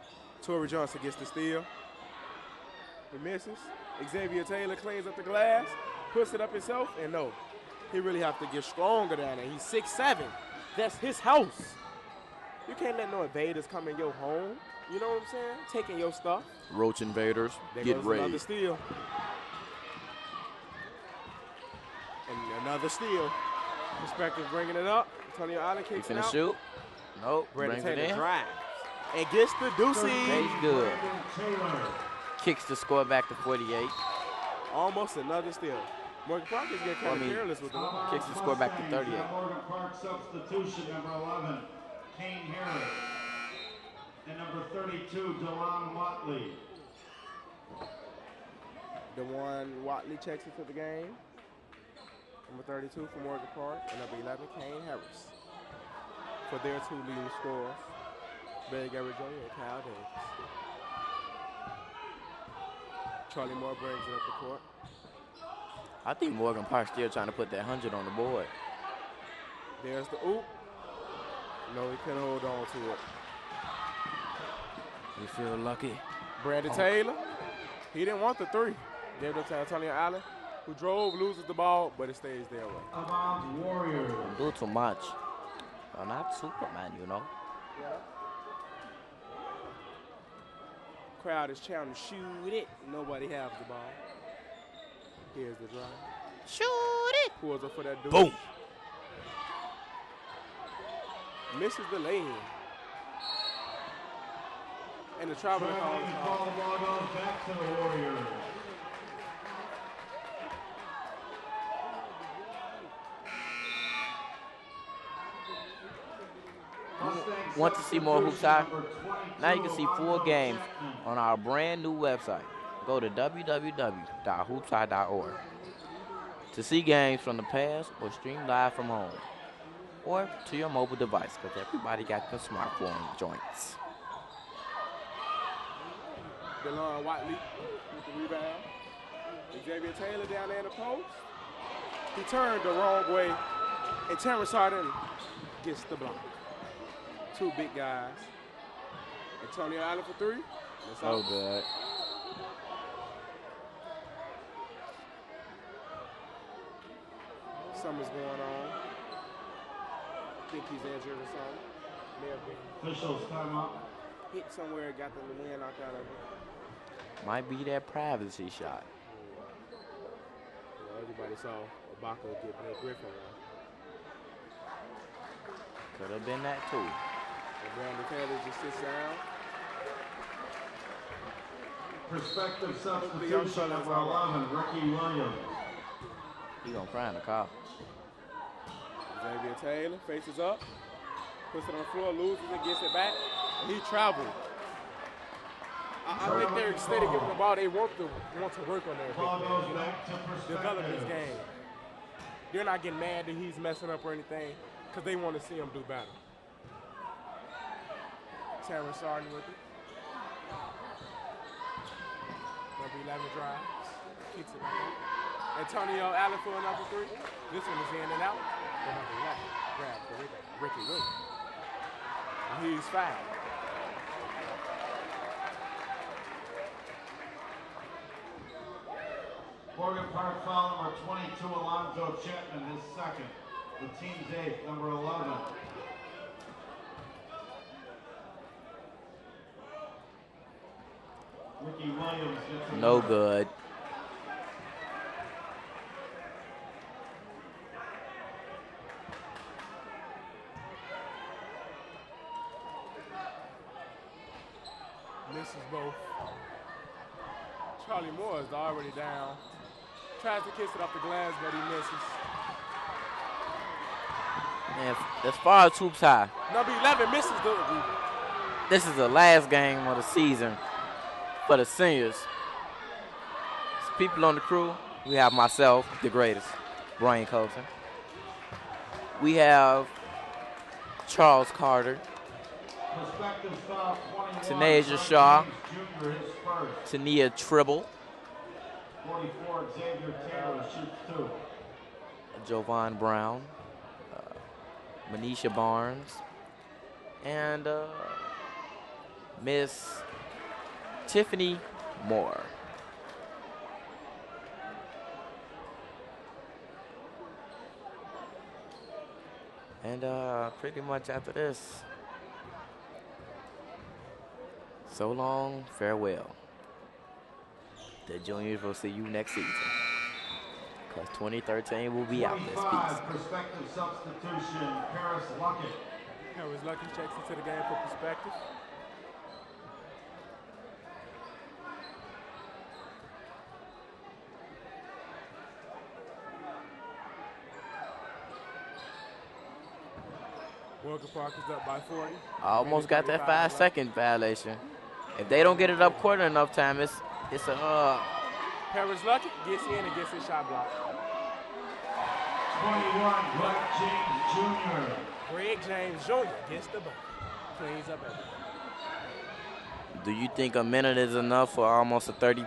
S3: Torrey Johnson gets the steal. He misses. Xavier Taylor cleans up the glass, puts it up himself, and no. He really have to get stronger down there. He's 6'7". That's his house. You can't let no invaders come in your home. You know what I'm saying? Taking your stuff.
S4: Roach invaders,
S3: There
S4: get
S3: goes
S4: ready.
S3: another steal. And another steal. Perspective bringing it up. Antonio Allen
S4: He
S3: kicks it
S4: finna
S3: out.
S4: shoot. Nope,
S3: Brandon
S4: brings it
S3: Taylor
S4: in.
S3: drives and gets the deucey.
S4: He's good. Kicks the score back to 48.
S3: Almost another steal. Morgan Park is getting kind of careless with the ball.
S4: Kicks the score back to 38.
S10: Morgan Park substitution, number 11, Kane Harris. And number 32, DeLon Watley.
S3: DeJuan Watley checks into the game. Number 32 for Morgan Park. And number 11, Kane Harris. For their 2 leading scorers, Billy Garrett Jr. and Kyle Davis. Charlie Moore brings it up the court.
S4: I think Morgan Park's still trying to put that 100 on the board.
S3: There's the oop. No, he couldn't hold on to it.
S4: You feel lucky?
S3: Brandon Taylor, he didn't want the 3. Gave it up to Antonio Allen, who drove, loses the ball, but it stays their way.
S10: Avant Warriors.
S4: Do too much. Well, not Superman, you know.
S3: Crowd is chanting, shoot it. Nobody has the ball. Here's the drive.
S4: Shoot it.
S3: Pulls up for that dude.
S4: Boom.
S3: Misses the lane. And the traveling call is
S10: Call the ball goes back to the Warriors.
S4: Want to see more Hoops High? Now you can see full games on our brand new website. Go to www.hoopshigh.org to see games from the past or stream live from home or to your mobile device, because everybody got the smartphone joints.
S3: DeLon Watley with the rebound. Xavier Taylor down there in the post. He turned the wrong way, and Terrence Harden gets the block. 2 big guys. Antonio Allen for 3. That's
S4: So good.
S3: Something's going on. I think he's injured or something. May have been.
S10: Officials timeout.
S3: Hit somewhere, got the wind knocked out of him.
S4: Might be that privacy shot.
S3: Well, everybody saw Ibaka get Blake Griffin one.
S4: Could have been that too.
S3: And Brandon Taylor just sits down.
S10: Perspective substitution, number 11, Ricky Williams.
S4: He gonna cry in the car.
S3: Xavier Taylor faces up, puts it on the floor, loses it, gets it back, and he traveled. I think they're, instead of giving the ball, they want to work on their
S10: Ball
S3: big
S10: goes
S3: man,
S10: back to
S3: develop his
S10: perspective.
S3: game. They're not getting mad that he's messing up or anything, because they want to see him do better. Terrence Harden with it. Number 11 drives, kicks it back up. Antonio Allen for number 3. This one is in and out. The number 11 grabs the rebound, Ricky Williams. And he's fouled.
S10: Morgan Park foul number 22, Alonzo Chapman, his second. The team's eighth, number 11. Ricky Williams gets a
S4: No good.
S3: Misses both. Charlie Moore is already down. Tries to kiss it off the glass, but he misses.
S4: And as far as hoops high,
S3: Number 11 misses the rebound.
S4: this is the last game of the season for the seniors. People on the crew, we have myself, the greatest, Brian Colton. We have Charles Carter, Tanasia Shaw, Tania Tribble,
S10: 44, Xavier Taylor shoots 2.
S4: Jovan Brown, Manisha Barnes, and Miss Tiffany Moore. And pretty much after this, so long, farewell. The juniors will see you next season, because 2013 will be out this piece.
S10: Prospective substitution, Paris Luckett.
S3: Paris Luckett checks into the game for perspective. Morgan Park is up by 40.
S4: I almost got that 5-second violation. If they don't get it up quarter enough time, it's a
S3: Paris Luckett gets in and gets his shot blocked.
S10: 21, Greg James Jr.
S3: Greg James Jr. gets the ball. Cleans up everything.
S4: Do you think a minute is enough for almost a 30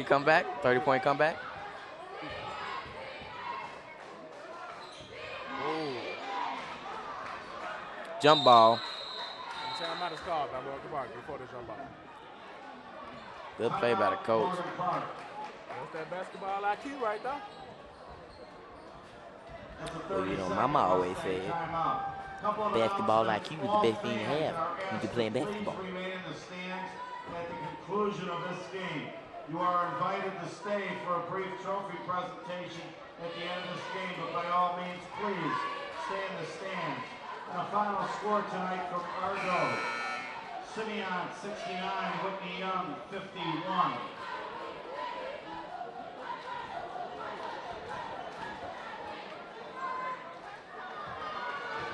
S4: comeback, 30-point comeback? Jump ball.
S3: Timeout is called by Morgan Park before the jump ball.
S4: Good play by the coach.
S3: That's that basketball IQ right there.
S4: Well, you know, Mama always said, basketball IQ is the best thing to have when you're playing basketball.
S10: Remain in the stands at the conclusion of this game. You are invited to stay for a brief trophy presentation at the end of this game, but by all means, please stay in the stands. And a final score tonight from Argo. Simeon 69, Whitney Young 51.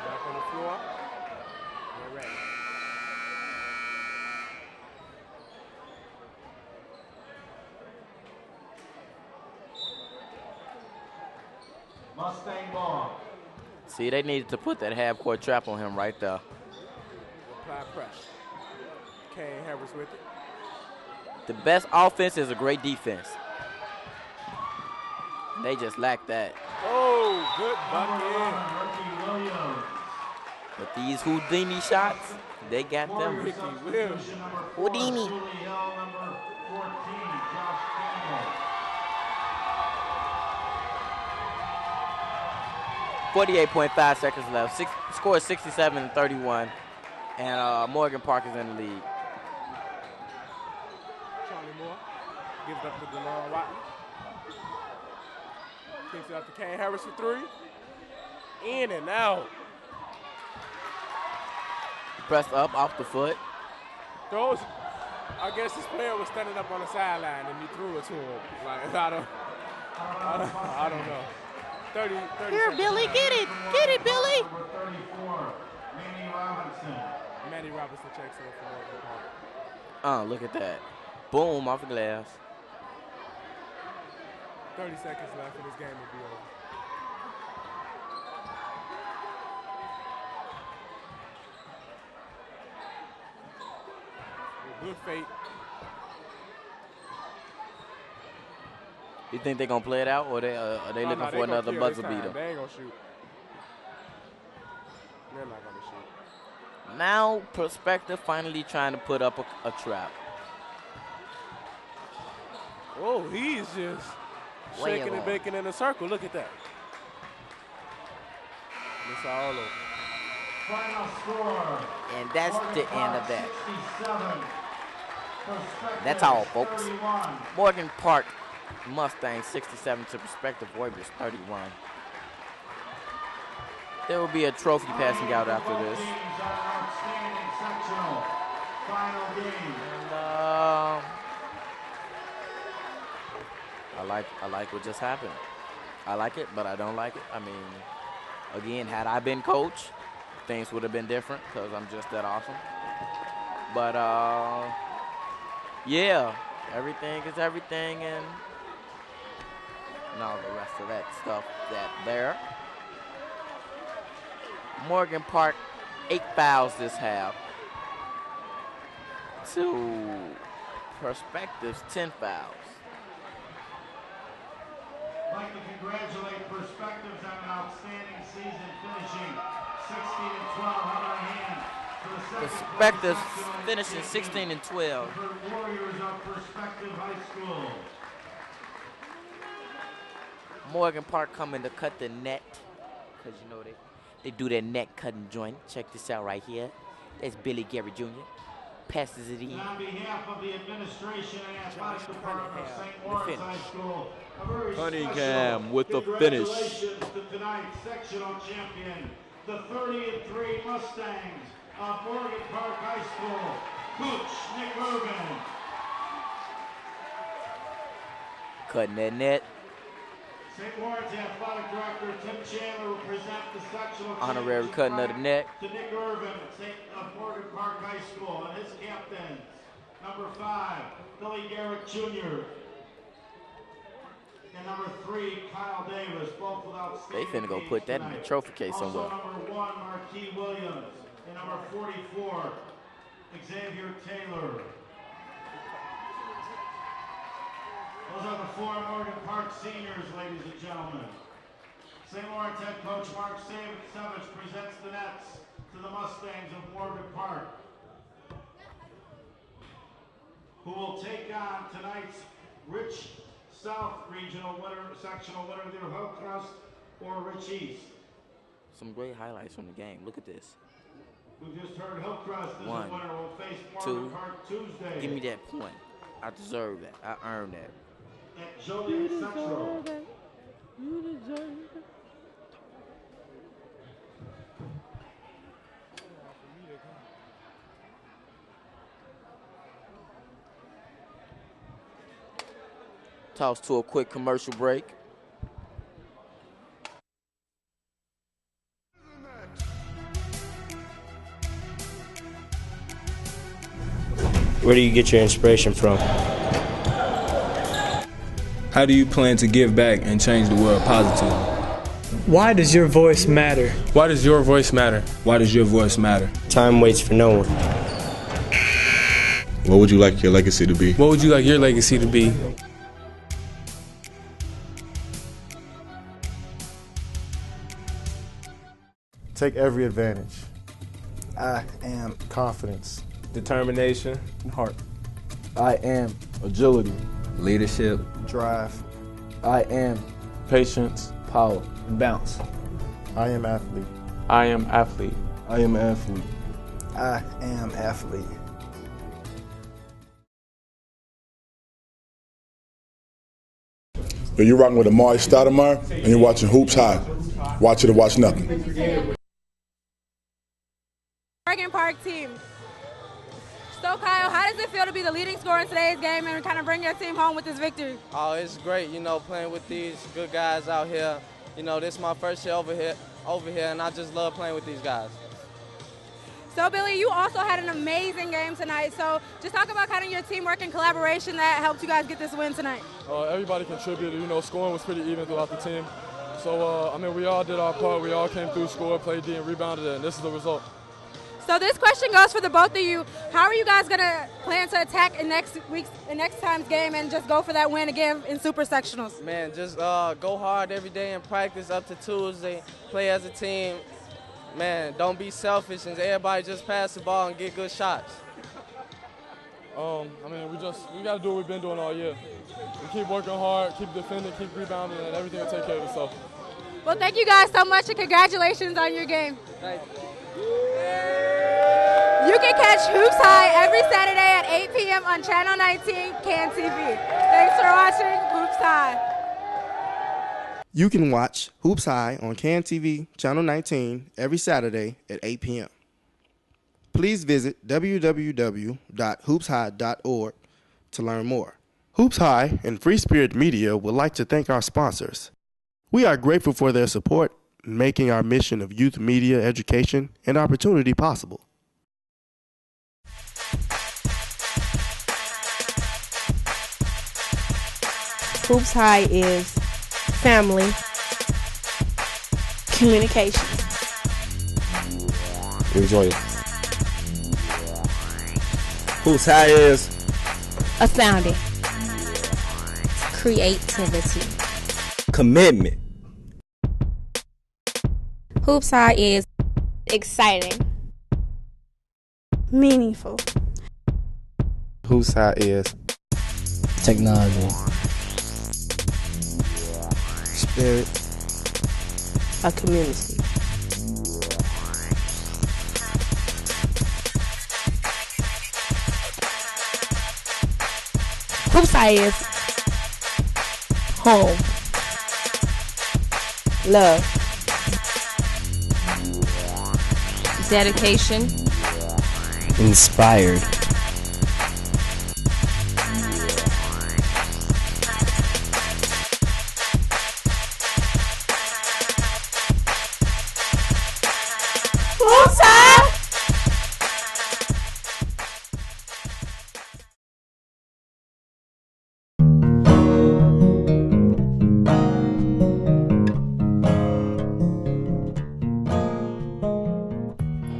S3: Back on the floor. They're ready.
S10: Mustang ball.
S4: See, they needed to put that half-court trap on him right there.
S3: Apply pressure. Kane Harris with it.
S4: The best offense is a great defense. They just lack that.
S3: Oh, good bucket.
S4: But these Houdini shots, they got them.
S3: Ricky Williams.
S4: Houdini. 48.5 seconds left. Score is 67-31, and Morgan Park is in the lead.
S3: Charlie Moore gives it up to DeLon Watley. Kicks it up to Kane Harris for 3. In and out.
S4: Pressed up off the foot.
S3: Those, I guess this player was standing up on the sideline and he threw it to him. Like, I don't know. 30
S4: Here, Billy, get it. Get it, Billy.
S10: Number 34, Manny Robinson.
S3: Manny Robinson checks in for Morgan Park.
S4: Look at that. Boom, off the glass.
S3: 30 seconds left and this game will be over. Good fate.
S4: You think they're going to play it out, or are they looking for another buzzer beater?
S3: They ain't going to shoot. They're not going to shoot.
S4: Now, Prospective finally trying to put up a trap.
S3: Oh, he's just
S4: Way
S3: shaking and
S4: along.
S3: baking in a circle. Look at that. It's all over.
S10: Final score.
S4: And that's
S10: Morgan
S4: the end
S10: Park
S4: of that.
S10: 67. Perspective,
S4: That's all, folks.
S10: 31.
S4: Morgan Park Mustangs 67 to Prospective Warriors 31. There will be a trophy passing out after this.
S10: Teams are an outstanding sectional. Final game.
S4: And I like what just happened. I like it, but I don't like it. I mean, again, had I been coach, things would have been different because I'm just that awesome. But yeah, everything is everything, and all the rest of that stuff there. Morgan Park, 8 fouls this half. To Perspectives, 10 fouls.
S10: I'd like to congratulate Perspectives on an outstanding season, finishing 16-12 on our hand. For the second
S4: Perspectives
S10: place sectional
S4: finishing 16-12.
S10: for Warriors of Perspective High School.
S4: Morgan Park coming to cut the net, because you know they do their net cutting joint. Check this out right here. That's Billy Gary Jr. Passes it in.
S10: And on behalf of the administration and athletic department of St. Lawrence High School, a very
S18: Cunningham
S10: special
S18: with the finish.
S10: congratulations to tonight's sectional champion, the 30-3 Mustangs of Morgan Park High School, Coach Nick Irvin.
S4: Cutting that net.
S10: St. Lawrence Athletic Director Tim Chandler will present the sectional
S4: Honorary
S10: championship
S4: cutting of the net.
S10: to Nick Irvin of Morgan Park High School and his captains. Number 5, Billy Garrett Jr. And number 3, Kyle Davis, both with outstanding
S4: They finna go put that in the trophy case
S10: also
S4: somewhere.
S10: number 1, Marquis Williams. And number 44, Xavier Taylor. Those are the 4 Morgan Park seniors, ladies and gentlemen. St. Lawrence head coach Mark Savage presents the nets to the Mustangs of Morgan Park, who will take on tonight's Rich South Regional winner, sectional winner, either Hillcrest or Rich East.
S4: Some great highlights from the game. Look at this.
S10: We just heard Hillcrest is
S4: 1,
S10: the winner. Will face
S4: 2.
S10: Morgan Park Tuesday.
S4: Give me that point. I deserve that. I earned that.
S10: At Joliet Central.
S4: You deserve it. Toss to a quick commercial break.
S5: Where do you get your inspiration from?
S7: How do you plan to give back and change the world positively?
S19: Why does your voice matter?
S16: Why does your voice matter?
S7: Why does your voice matter?
S5: Time waits for no one.
S6: What would you like your legacy to be?
S16: What would you like your legacy to be?
S17: Take every advantage.
S8: I am
S17: Confidence.
S7: Determination.
S8: heart.
S18: I am agility,
S5: Leadership.
S8: Drive.
S18: I am
S16: Patience.
S18: power,
S8: Bounce.
S17: I am athlete.
S16: I am athlete.
S18: I am athlete.
S8: I am athlete.
S20: You're rocking with Amari Stoudemire, and you're watching Hoops High. Watch it or watch nothing.
S2: Morgan Park team. So Kyle, how does it feel to be the leading scorer in today's game and kind of bring your team home with this victory?
S21: Oh, it's great, playing with these good guys out here. This is my first year over here, and I just love playing with these guys.
S2: So Billy, you also had an amazing game tonight. So just talk about kind of your teamwork and collaboration that helped you guys get this win tonight.
S16: Everybody contributed. Scoring was pretty even throughout the team. So, we all did our part. We all came through, scored, played D, and rebounded it, and this is the result.
S2: So this question goes for the both of you. How are you guys going to plan to attack in next time's game and just go for that win again in super sectionals?
S21: Man, just go hard every day in practice up to Tuesday, play as a team. Man, don't be selfish and everybody just pass the ball and get good shots.
S16: I mean, we got to do what we've been doing all year. We keep working hard, keep defending, keep rebounding, and everything will take care of itself.
S2: Well, thank you guys so much, and congratulations on your game.
S21: Thank you.
S2: You can catch Hoops High every Saturday at 8 p.m. on Channel 19 CAN TV. Thanks for watching Hoops High.
S1: You can watch Hoops High on CAN TV, Channel 19, every Saturday at 8 p.m. Please visit www.hoopshigh.org to learn more. Hoops High and Free Spirit Media would like to thank our sponsors. We are grateful for their support in making our mission of youth media education and opportunity possible.
S22: Hoops High is family, communication.
S9: Enjoy it. Hoops High is
S22: astounding, creativity,
S9: commitment.
S22: Hoops High is exciting, meaningful.
S5: Hoops High is
S23: technology,
S1: spirit,
S22: a community. Hoops High is home, love, dedication,
S23: inspired,
S22: Hoops High.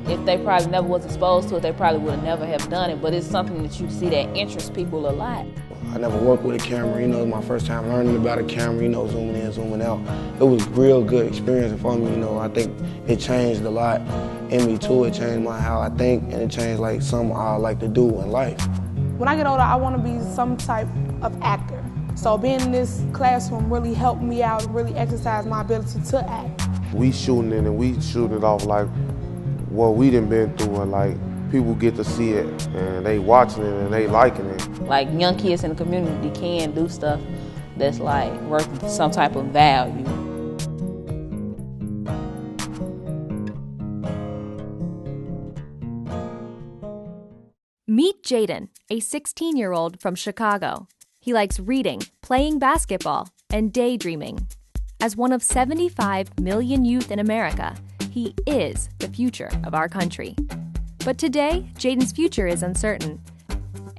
S24: If they probably never was exposed to it, they probably would have never have done it, but it's something that you see that interests people a lot.
S25: I never worked with a camera, you know, it was my first time learning about a camera, you know, zooming in, zooming out. It was a real good experience for me, you know. I think it changed a lot in me too. It changed how I think, and it changed like something I like to do in life.
S26: When I get older, I want to be some type of actor. So being in this classroom really helped me out, really exercise my ability to act.
S27: We shooting it and we shooting it off like what we done been through, and like people get to see it and they watching it and they liking it.
S24: Like young kids in the community can do stuff that's like worth some type of value.
S28: Meet Jaden, a 16-year-old from Chicago. He likes reading, playing basketball, and daydreaming. As one of 75 million youth in America, he is the future of our country. But today, Jaden's future is uncertain.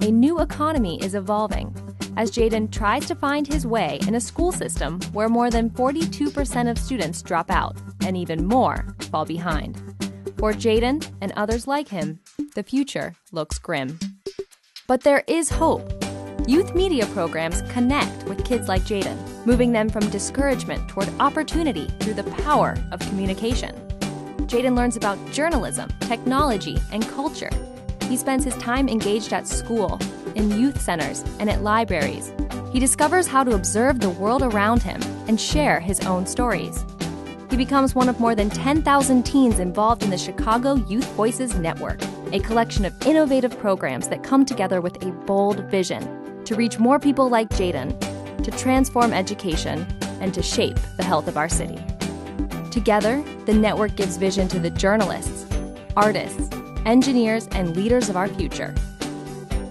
S28: A new economy is evolving as Jaden tries to find his way in a school system where more than 42% of students drop out and even more fall behind. For Jaden and others like him, the future looks grim. But there is hope. Youth media programs connect with kids like Jaden, moving them from discouragement toward opportunity through the power of communication. Jaden learns about journalism, technology, and culture. He spends his time engaged at school, in youth centers, and at libraries. He discovers how to observe the world around him and share his own stories. He becomes one of more than 10,000 teens involved in the Chicago Youth Voices Network, a collection of innovative programs that come together with a bold vision to reach more people like Jaden, to transform education, and to shape the health of our city. Together, the network gives vision to the journalists, artists, engineers, and leaders of our future.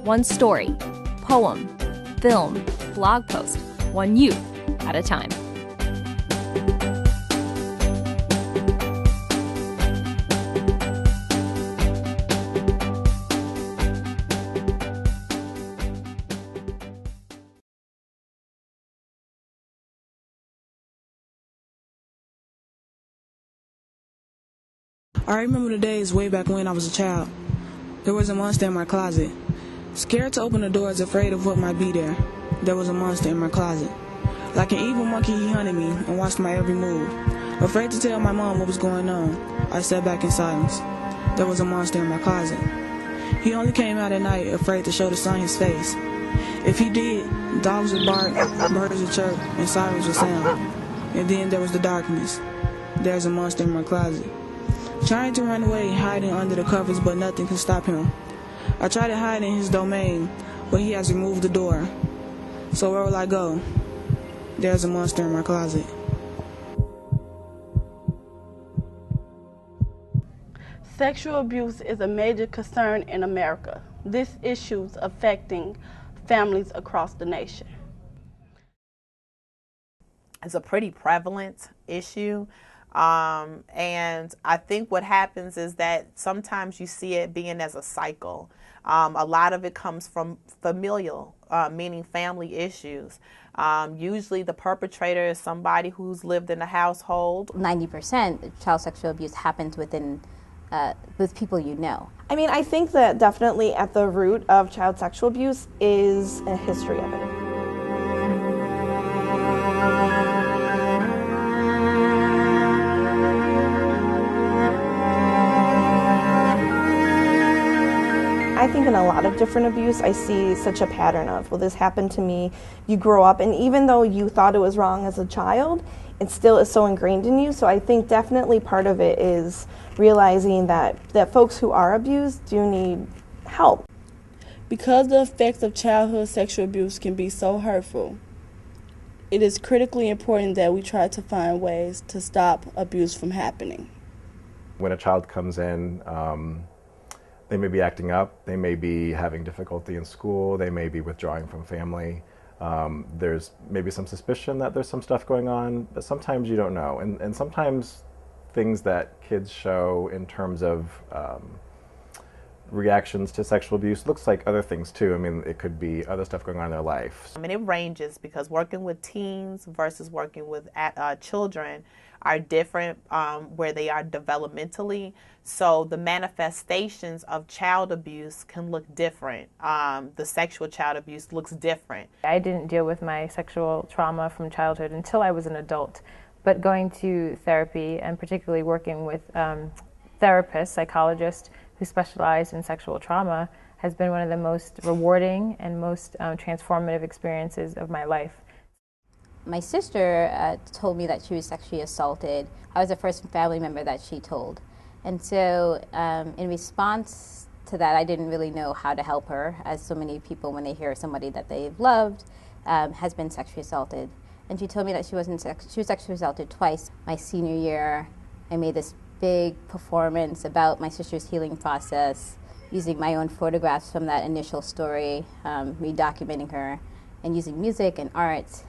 S28: One story, poem, film, blog post, one youth at a time.
S26: I remember the days way back when I was a child. There was a monster in my closet. Scared to open the doors, afraid of what might be there. There was a monster in my closet. Like an evil monkey, he hunted me and watched my every move. Afraid to tell my mom what was going on, I sat back in silence. There was a monster in my closet. He only came out at night afraid to show the sun his face. If he did, dogs would bark, birds would chirp, and sirens would sound. And then there was the darkness. There's a monster in my closet. Trying to run away, hiding under the covers, but nothing can stop him. I try to hide in his domain, but he has removed the door. So where will I go? There's a monster in my closet.
S3: Sexual abuse is a major concern in America. This issue is affecting families across the nation.
S4: It's a pretty prevalent issue. And I think what happens is that sometimes you see it being as a cycle. A lot of it comes from familial, meaning family issues. Usually the perpetrator is somebody who's lived in a household.
S10: 90% of child sexual abuse happens with people you know.
S11: I mean, I think that definitely at the root of child sexual abuse is a history of it. I think in a lot of different abuse, I see such a pattern of, well, this happened to me. You grow up, and even though you thought it was wrong as a child, it still is so ingrained in you. So I think definitely part of it is realizing that folks who are abused do need help.
S3: Because the effects of childhood sexual abuse can be so hurtful, it is critically important that we try to find ways to stop abuse from happening.
S12: When a child comes in, they may be acting up, they may be having difficulty in school, they may be withdrawing from family. There's maybe some suspicion that there's some stuff going on, but sometimes you don't know. And sometimes things that kids show in terms of reactions to sexual abuse looks like other things too. I mean, it could be other stuff going on in their life.
S4: I mean, it ranges because working with teens versus working with children are different where they are developmentally. So the manifestations of child abuse can look different. The sexual child abuse looks different.
S13: I didn't deal with my sexual trauma from childhood until I was an adult. But going to therapy and particularly working with therapists, psychologists who specialize in sexual trauma has been one of the most rewarding and most transformative experiences of my life.
S10: My sister told me that she was sexually assaulted. I was the first family member that she told. And so in response to that, I didn't really know how to help her, as so many people, when they hear somebody that they've loved has been sexually assaulted. And she told me that she was sexually assaulted twice. My senior year, I made this big performance about my sister's healing process, using my own photographs from that initial story, re-documenting her, and using music and art.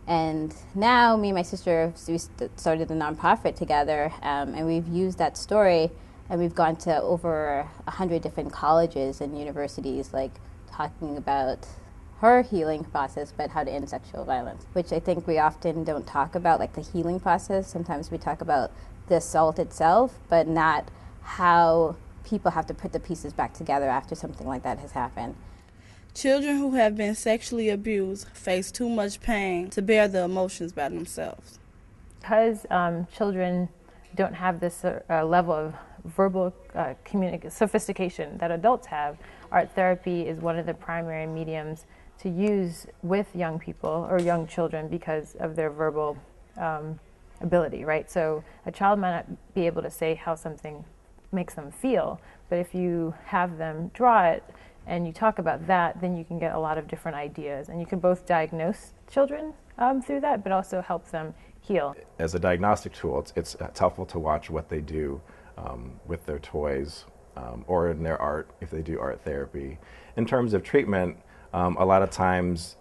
S10: And now me and my sister, we started a nonprofit together, and we've used that story, and we've gone to over 100 different colleges and universities, like talking about her healing process, but how to end sexual violence, which I think we often don't talk about, like the healing process. Sometimes we talk about the assault itself, but not how people have to put the pieces back together after something like that has happened.
S3: Children who have been sexually abused face too much pain to bear the emotions by themselves.
S13: Because children don't have this level of verbal sophistication that adults have, art therapy is one of the primary mediums to use with young people or young children because of their verbal ability, right? So a child might not be able to say how something makes them feel, but if you have them draw it and you talk about that, then you can get a lot of different ideas, and you can both diagnose children through that, but also help them heal.
S12: As a diagnostic tool, it's helpful to watch what they do with their toys or in their art if they do art therapy. In terms of treatment, a lot of times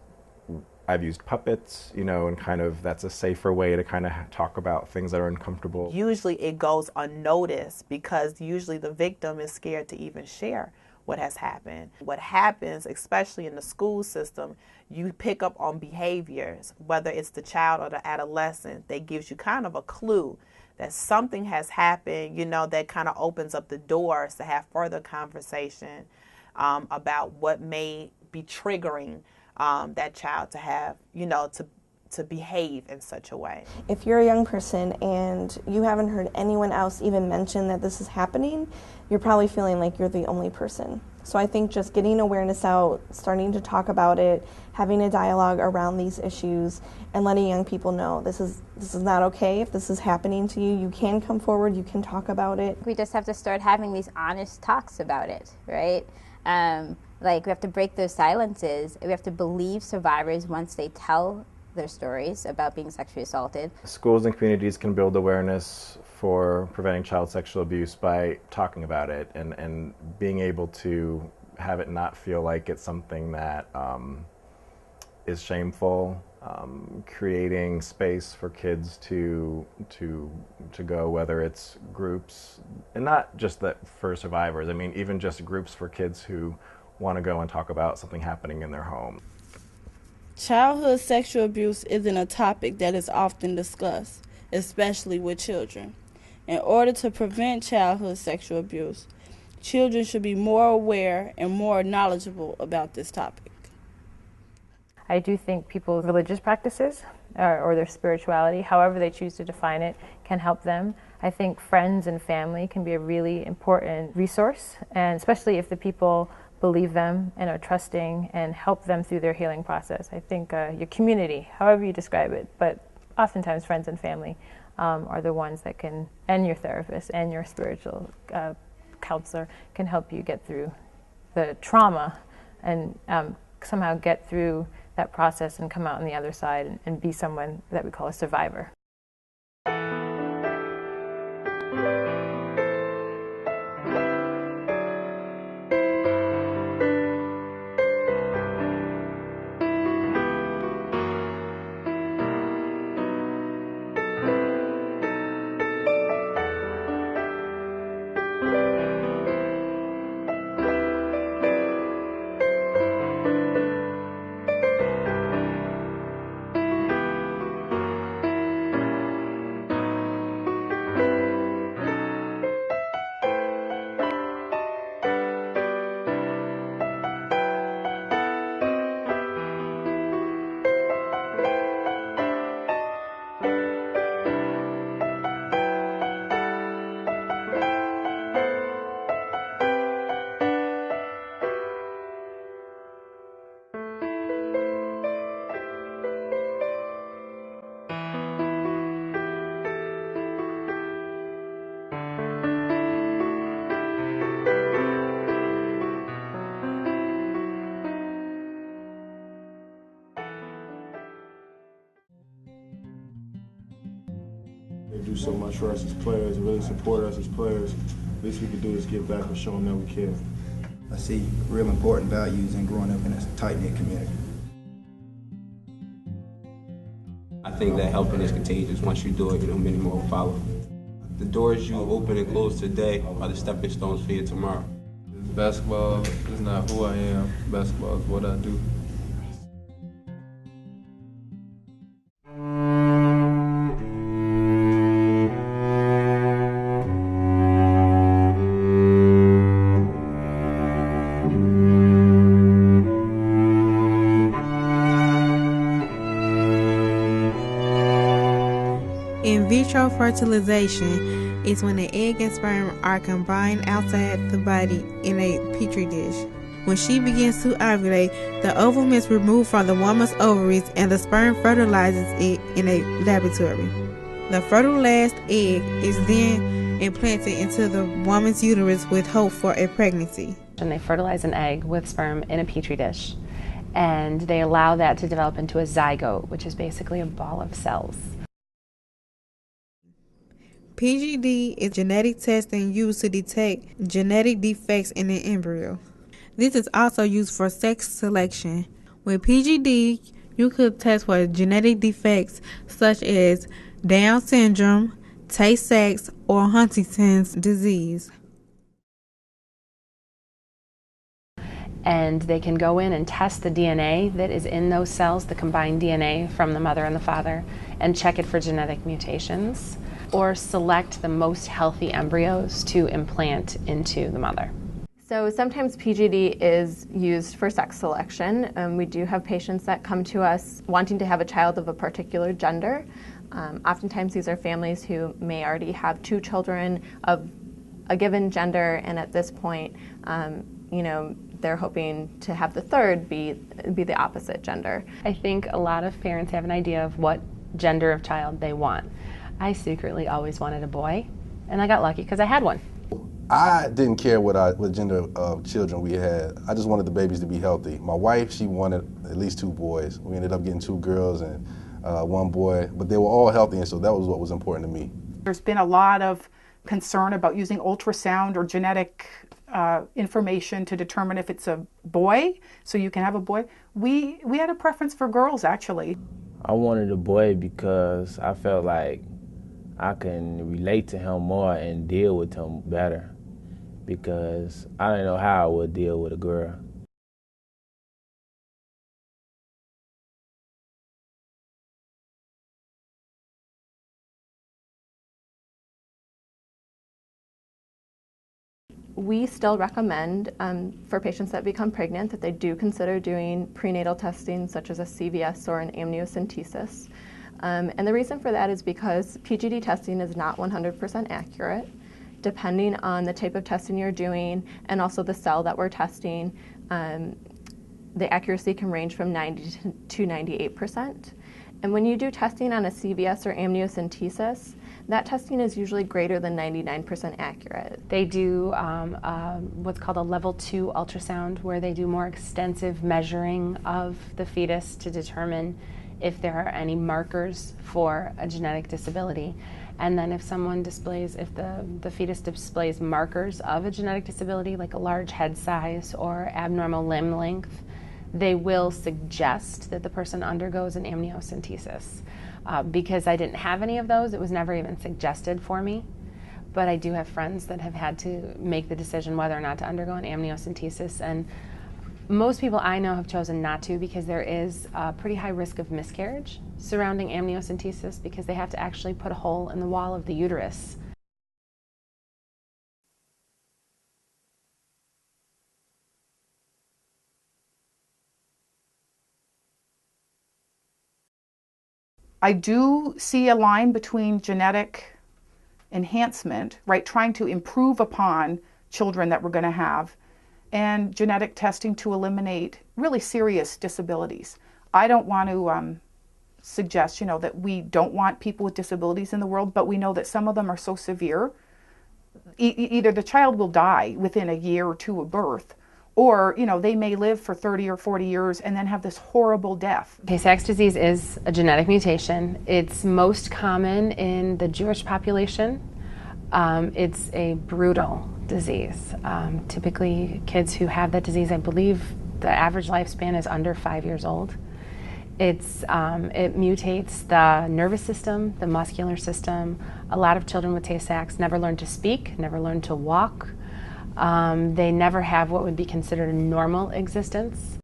S12: I've used puppets, and kind of that's a safer way to kind of talk about things that are uncomfortable.
S4: Usually it goes unnoticed because usually the victim is scared to even share what has happened. What happens, especially in the school system, you pick up on behaviors, whether it's the child or the adolescent, that gives you kind of a clue that something has happened, that kind of opens up the doors to have further conversation about what may be triggering that child to have, to to behave in such a way.
S11: If you're a young person and you haven't heard anyone else even mention that this is happening, you're probably feeling like you're the only person. So I think just getting awareness out, starting to talk about it, having a dialogue around these issues, and letting young people know this is not okay. If this is happening to you, you can come forward, you can talk about it.
S10: We just have to start having these honest talks about it, right? Like, we have to break those silences. We have to believe survivors once they tell their stories about being sexually assaulted.
S12: Schools and communities can build awareness for preventing child sexual abuse by talking about it and being able to have it not feel like it's something that is shameful, creating space for kids to go, whether it's groups, and not just that for survivors, I mean even just groups for kids who want to go and talk about something happening in their home.
S3: Childhood sexual abuse isn't a topic that is often discussed, especially with children. In order to prevent childhood sexual abuse, children should be more aware and more knowledgeable about this topic.
S13: I do think people's religious practices or their spirituality, however they choose to define it, can help them. I think friends and family can be a really important resource, and especially if the people believe them and are trusting and help them through their healing process. I think your community, however you describe it, but oftentimes friends and family are the ones that can, and your therapist and your spiritual counselor can help you get through the trauma and somehow get through that process and come out on the other side and be someone that we call a survivor.
S6: They do so much for us as players, really support us as players. Least we can do is give back and show them that we care.
S7: I see real important values in growing up in a tight-knit community.
S8: I think that helping is contagious. Once you do it, many more will follow. The doors you open and close today are the stepping stones for you tomorrow.
S9: Basketball is not who I am. Basketball is what I do.
S14: In vitro fertilization is when the egg and sperm are combined outside the body in a petri dish. When she begins to ovulate, the ovum is removed from the woman's ovaries and the sperm fertilizes it in a laboratory. The fertilized egg is then implanted into the woman's uterus with hope for a pregnancy.
S15: And they fertilize an egg with sperm in a petri dish, and they allow that to develop into a zygote, which is basically a ball of cells.
S14: PGD is genetic testing used to detect genetic defects in the embryo. This is also used for sex selection. With PGD, you could test for genetic defects such as Down syndrome, Tay-Sachs, or Huntington's disease.
S15: And they can go in and test the DNA that is in those cells, the combined DNA from the mother and the father, and check it for genetic mutations, or select the most healthy embryos to implant into the mother.
S2: So sometimes PGD is used for sex selection. We do have patients that come to us wanting to have a child of a particular gender. Oftentimes these are families who may already have 2 children of a given gender, and at this point, they're hoping to have the third be the opposite gender.
S15: I think a lot of parents have an idea of what gender of child they want. I secretly always wanted a boy, and I got lucky because I had one.
S5: I didn't care what gender of children we had. I just wanted the babies to be healthy. My wife, she wanted at least 2 boys. We ended up getting 2 girls and 1 boy, but they were all healthy, and so that was what was important to me.
S16: There's been a lot of concern about using ultrasound or genetic information to determine if it's a boy, so you can have a boy. We had a preference for girls, actually.
S23: I wanted a boy because I felt like I can relate to him more and deal with him better, because I didn't know how I would deal with a girl.
S2: We still recommend for patients that become pregnant that they do consider doing prenatal testing such as a CVS or an amniocentesis. And the reason for that is because PGD testing is not 100% accurate. Depending on the type of testing you're doing and also the cell that we're testing, the accuracy can range from 90 to 98%. And when you do testing on a CVS or amniocentesis, that testing is usually greater than 99% accurate.
S15: They do what's called a level 2 ultrasound, where they do more extensive measuring of the fetus to determine if there are any markers for a genetic disability. And then if someone displays, if the fetus displays markers of a genetic disability, like a large head size or abnormal limb length, they will suggest that the person undergoes an amniocentesis. Because I didn't have any of those, it was never even suggested for me. But I do have friends that have had to make the decision whether or not to undergo an amniocentesis, and most people I know have chosen not to because there is a pretty high risk of miscarriage surrounding amniocentesis, because they have to actually put a hole in the wall of the uterus.
S16: I do see a line between genetic enhancement, right, trying to improve upon children that we're going to have, and genetic testing to eliminate really serious disabilities. I don't want to suggest, that we don't want people with disabilities in the world, but we know that some of them are so severe, either the child will die within a year or 2 of birth, or, they may live for 30 or 40 years and then have this horrible death.
S15: Tay-Sachs disease is a genetic mutation. It's most common in the Jewish population. It's a brutal disease. Typically, kids who have that disease, I believe the average lifespan is under 5 years old. It mutates the nervous system, the muscular system. A lot of children with Tay-Sachs never learn to speak, never learn to walk. They never have what would be considered a normal existence.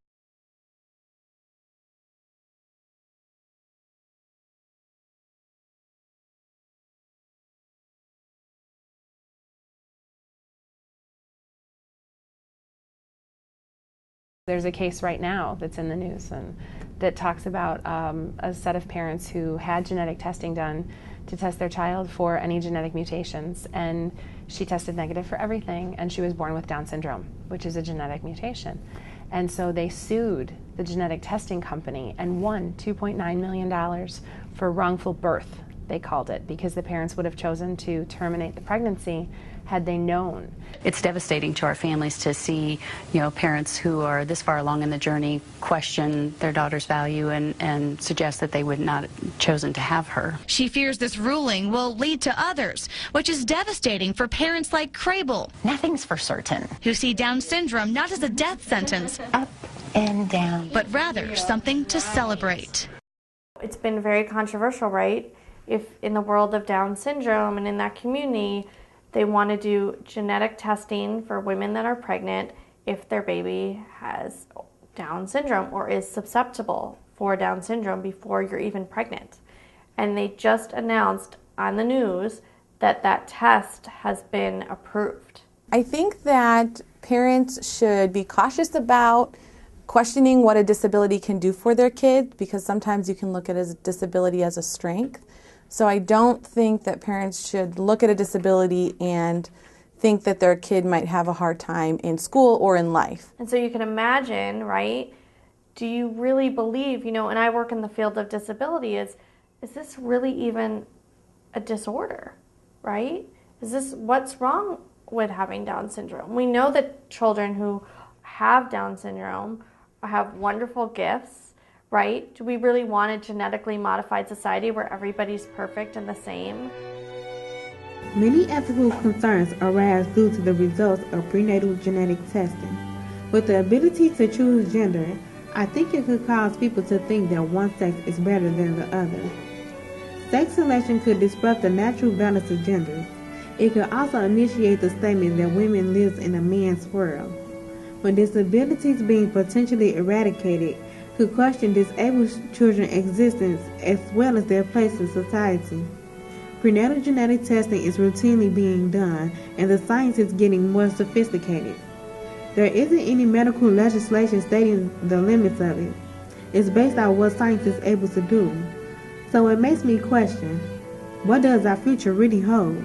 S15: There's a case right now that's in the news and that talks about a set of parents who had genetic testing done to test their child for any genetic mutations, and she tested negative for everything, and she was born with Down syndrome, which is a genetic mutation. And so they sued the genetic testing company and won $2.9 million for wrongful birth, they called it, because the parents would have chosen to terminate the pregnancy had they known.
S17: It's devastating to our families to see, parents who are this far along in the journey question their daughter's value and suggest that they would not have chosen to have her.
S18: She fears this ruling will lead to others, which is devastating for parents like Crable.
S17: Nothing's for certain.
S18: Who see Down syndrome not as a death sentence,
S17: up and down,
S18: but rather something to celebrate.
S19: It's been very controversial, right? If in the world of Down syndrome and in that community, they want to do genetic testing for women that are pregnant if their baby has Down syndrome or is susceptible for Down syndrome before you're even pregnant. And they just announced on the news that that test has been approved.
S1: I think that parents should be cautious about questioning what a disability can do for their kid, because sometimes you can look at a disability as a strength. So I don't think that parents should look at a disability and think that their kid might have a hard time in school or in life.
S19: And so you can imagine, right? Do you really believe, and I work in the field of disability, is this really even a disorder, right? What's wrong with having Down syndrome? We know that children who have Down syndrome have wonderful gifts, right? Do we really want a genetically modified society where everybody's perfect and the same?
S14: Many ethical concerns arise due to the results of prenatal genetic testing. With the ability to choose gender, I think it could cause people to think that one sex is better than the other. Sex selection could disrupt the natural balance of genders. It could also initiate the statement that women live in a man's world. When disabilities being potentially eradicated could question disabled children's existence as well as their place in society. Prenatal genetic testing is routinely being done, and the science is getting more sophisticated. There isn't any medical legislation stating the limits of it. It's based on what science is able to do. So it makes me question, what does our future really hold?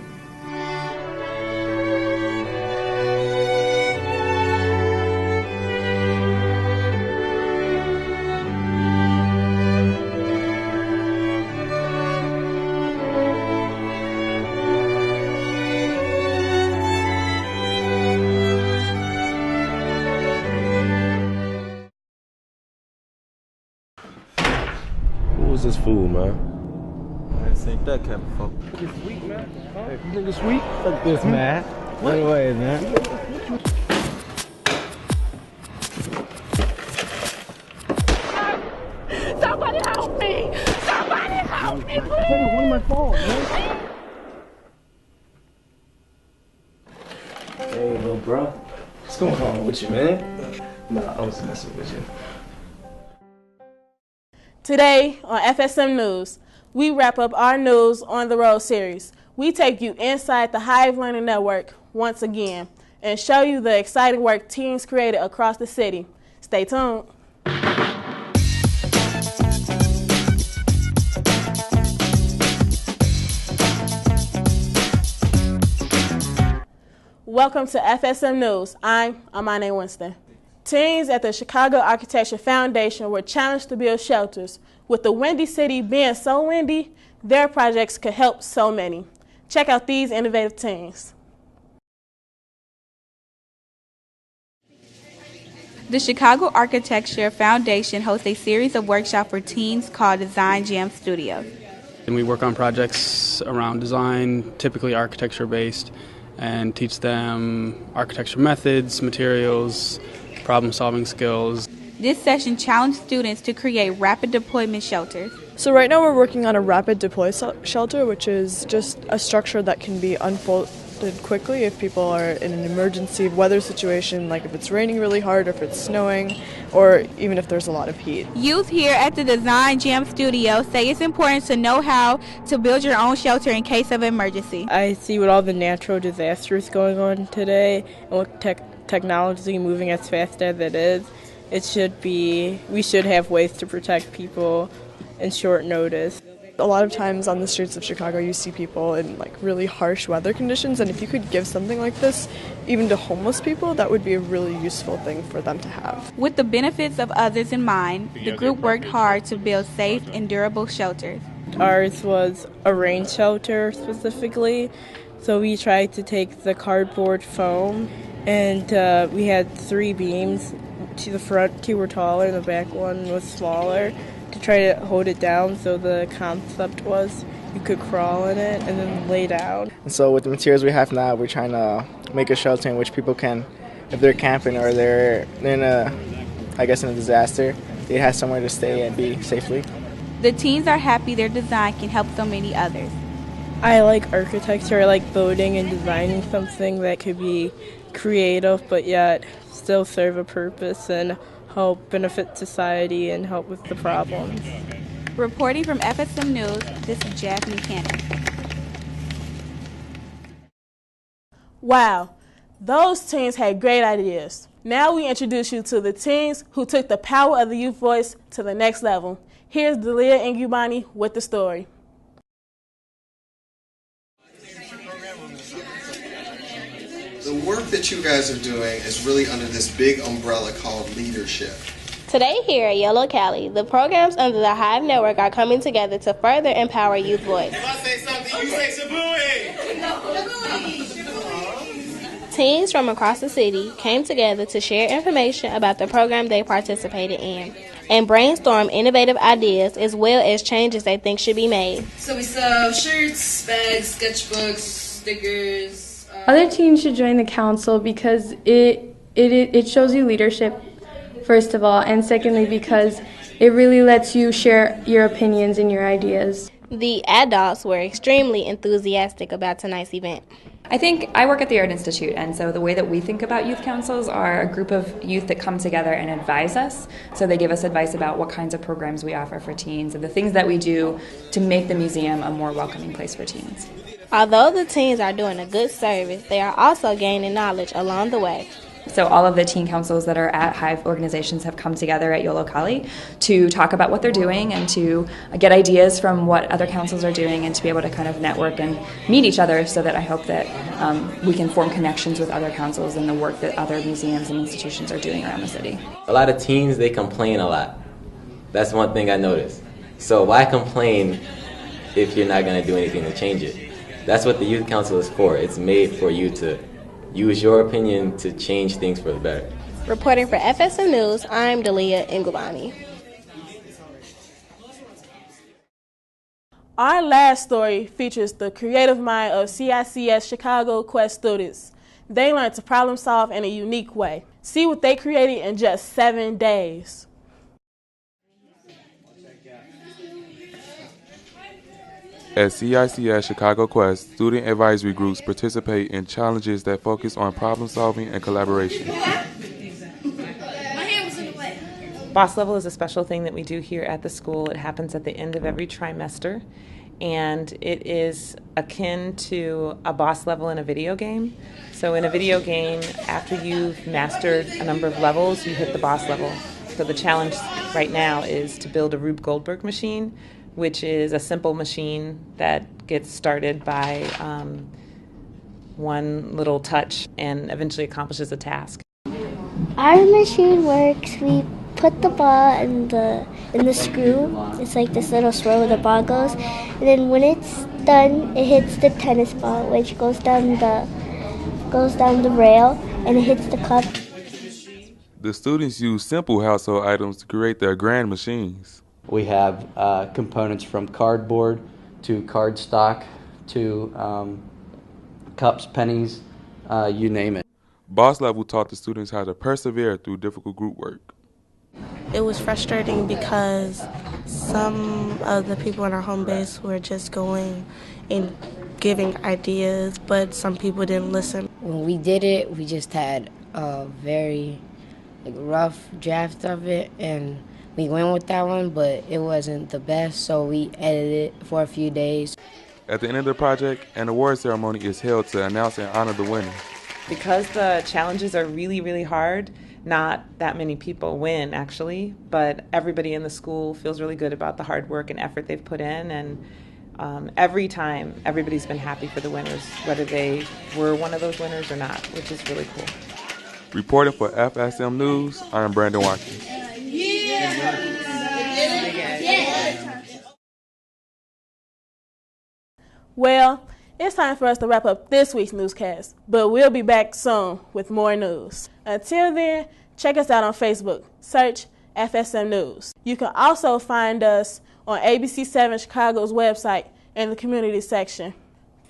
S9: This food, man.
S20: I ain't seen that cat before.
S9: Nigga sweet, man.
S20: Huh?
S9: Hey, nigga sweet.
S20: Fuck this, man.
S9: What?
S20: Get away, man.
S21: Somebody help me! Somebody help me, please!
S20: One of my phone, man.
S22: Hey, little bro. What's going on with you, man? Nah, I was messing with you.
S3: Today on FSM News, we wrap up our News on the Road series. We take you inside the Hive Learning Network once again and show you the exciting work teams created across the city. Stay tuned. Welcome to FSM News. I'm Amane Winston. Teens at the Chicago Architecture Foundation were challenged to build shelters. With the Windy City being so windy, their projects could help so many. Check out these innovative teams.
S24: The Chicago Architecture Foundation hosts a series of workshops for teens called Design Jam Studio.
S25: And we work on projects around design, typically architecture-based, and teach them architecture methods, materials, problem-solving skills.
S24: This session challenged students to create rapid deployment shelters.
S27: So right now we're working on a rapid deploy shelter, which is just a structure that can be unfolded quickly if people are in an emergency weather situation, like if it's raining really hard, or if it's snowing, or even if there's a lot of heat.
S24: Youth here at the Design Jam Studio say it's important to know how to build your own shelter in case of emergency.
S27: I see with all the natural disasters going on today, and with technology moving as fast as it is, we should have ways to protect people in short notice. A lot of times on the streets of Chicago you see people in really harsh weather conditions, and if you could give something like this even to homeless people, that would be a really useful thing for them to have.
S24: With the benefits of others in mind, the group worked hard to build safe and durable shelters.
S27: Ours was a rain shelter specifically, so we tried to take the cardboard foam, and we had 3 beams. To the front 2 were taller and the back one was smaller to try to hold it down. So the concept was you could crawl in it and then lay down.
S28: And so with the materials we have now, we're trying to make a shelter in which people can, if they're camping or they're in a disaster, they have somewhere to stay and be safely.
S24: The teens are happy their design can help so many others.
S27: I like architecture. I like building and designing something that could be creative but yet still serve a purpose and help benefit society and help with the problems.
S24: Reporting from FSM News, this is Jasmine Cannon.
S3: Wow,
S27: Those teens had great ideas. Now we introduce you to the teens who took the power of the youth voice to the next level. Here's Delia Ngubani with the story.
S4: The work that you guys are doing is really under this big umbrella called leadership.
S6: Today here at Yellow Cali, the programs under the Hive Network are coming together to further empower youth voice.
S21: If I say something, you say Shabooey!
S6: Teens from across the city came together to share information about the program they participated in and brainstorm innovative ideas as well as changes they think should be made.
S7: So we sell shirts, bags, sketchbooks, stickers.
S10: Other teens should join the council because it shows you leadership, first of all, and secondly because it really lets you share your opinions and your ideas.
S6: The adults were extremely enthusiastic about tonight's event.
S11: I think I work at the Art Institute, and so the way that we think about youth councils are a group of youth that come together and advise us. So they give us advice about what kinds of programs we offer for teens and the things that we do to make the museum a more welcoming place for teens.
S6: Although the teens are doing a good service, they are also gaining knowledge along the way.
S11: So all of the teen councils that are at Hive organizations have come together at Yolo Kali to talk about what they're doing and to get ideas from what other councils are doing and to be able to kind of network and meet each other so that I hope that we can form connections with other councils and the work that other museums and institutions are doing around the city.
S12: A lot of teens, they complain a lot. That's one thing I noticed. So why complain if you're not going to do anything to change it? That's what the youth council is for. It's made for you to use your opinion to change things for the better.
S6: Reporting for FSM News, I'm Delia Ngubani.
S27: Our last story features the creative mind of CICS Chicago Quest students. They learned to problem solve in a unique way. See what they created in just 7 days.
S13: At CICS Chicago Quest, student advisory groups participate in challenges that focus on problem solving and collaboration.
S26: Boss Level is a special thing that we do here at the school. It happens at the end of every trimester, and it is akin to a boss level in a video game. So in a video game, after you've mastered a number of levels, you hit the boss level. So the challenge right now is to build a Rube Goldberg machine, which is a simple machine that gets started by one little touch and eventually accomplishes a task.
S29: Our machine works. We put the ball in the screw. It's like this little swirl where the ball goes. And then when it's done, it hits the tennis ball, which goes down the rail and it hits the cup.
S13: The students use simple household items to create their grand machines.
S30: We have components from cardboard to cardstock to cups, pennies, you name it.
S13: Boss Level taught the students how to persevere through difficult group work.
S31: It was frustrating because some of the people in our home base were just going and giving ideas, but some people didn't listen.
S32: When we did it, we just had a very rough draft of it, and we went with that one, but it wasn't the best, so we edited it for a few days.
S13: At the end of the project, an award ceremony is held to announce and honor the winners.
S26: Because the challenges are really, really hard, not that many people win, actually, but everybody in the school feels really good about the hard work and effort they've put in, and every time, everybody's been happy for the winners, whether they were one of those winners or not, which is really cool.
S13: Reporting for FSM News, I'm Brandon Watkins.
S27: Well, it's time for us to wrap up this week's newscast, but we'll be back soon with more news. Until then, check us out on Facebook. Search FSM News. You can also find us on ABC7 Chicago's website in the community section.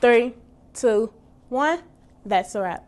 S27: 3, 2, 1, that's a wrap.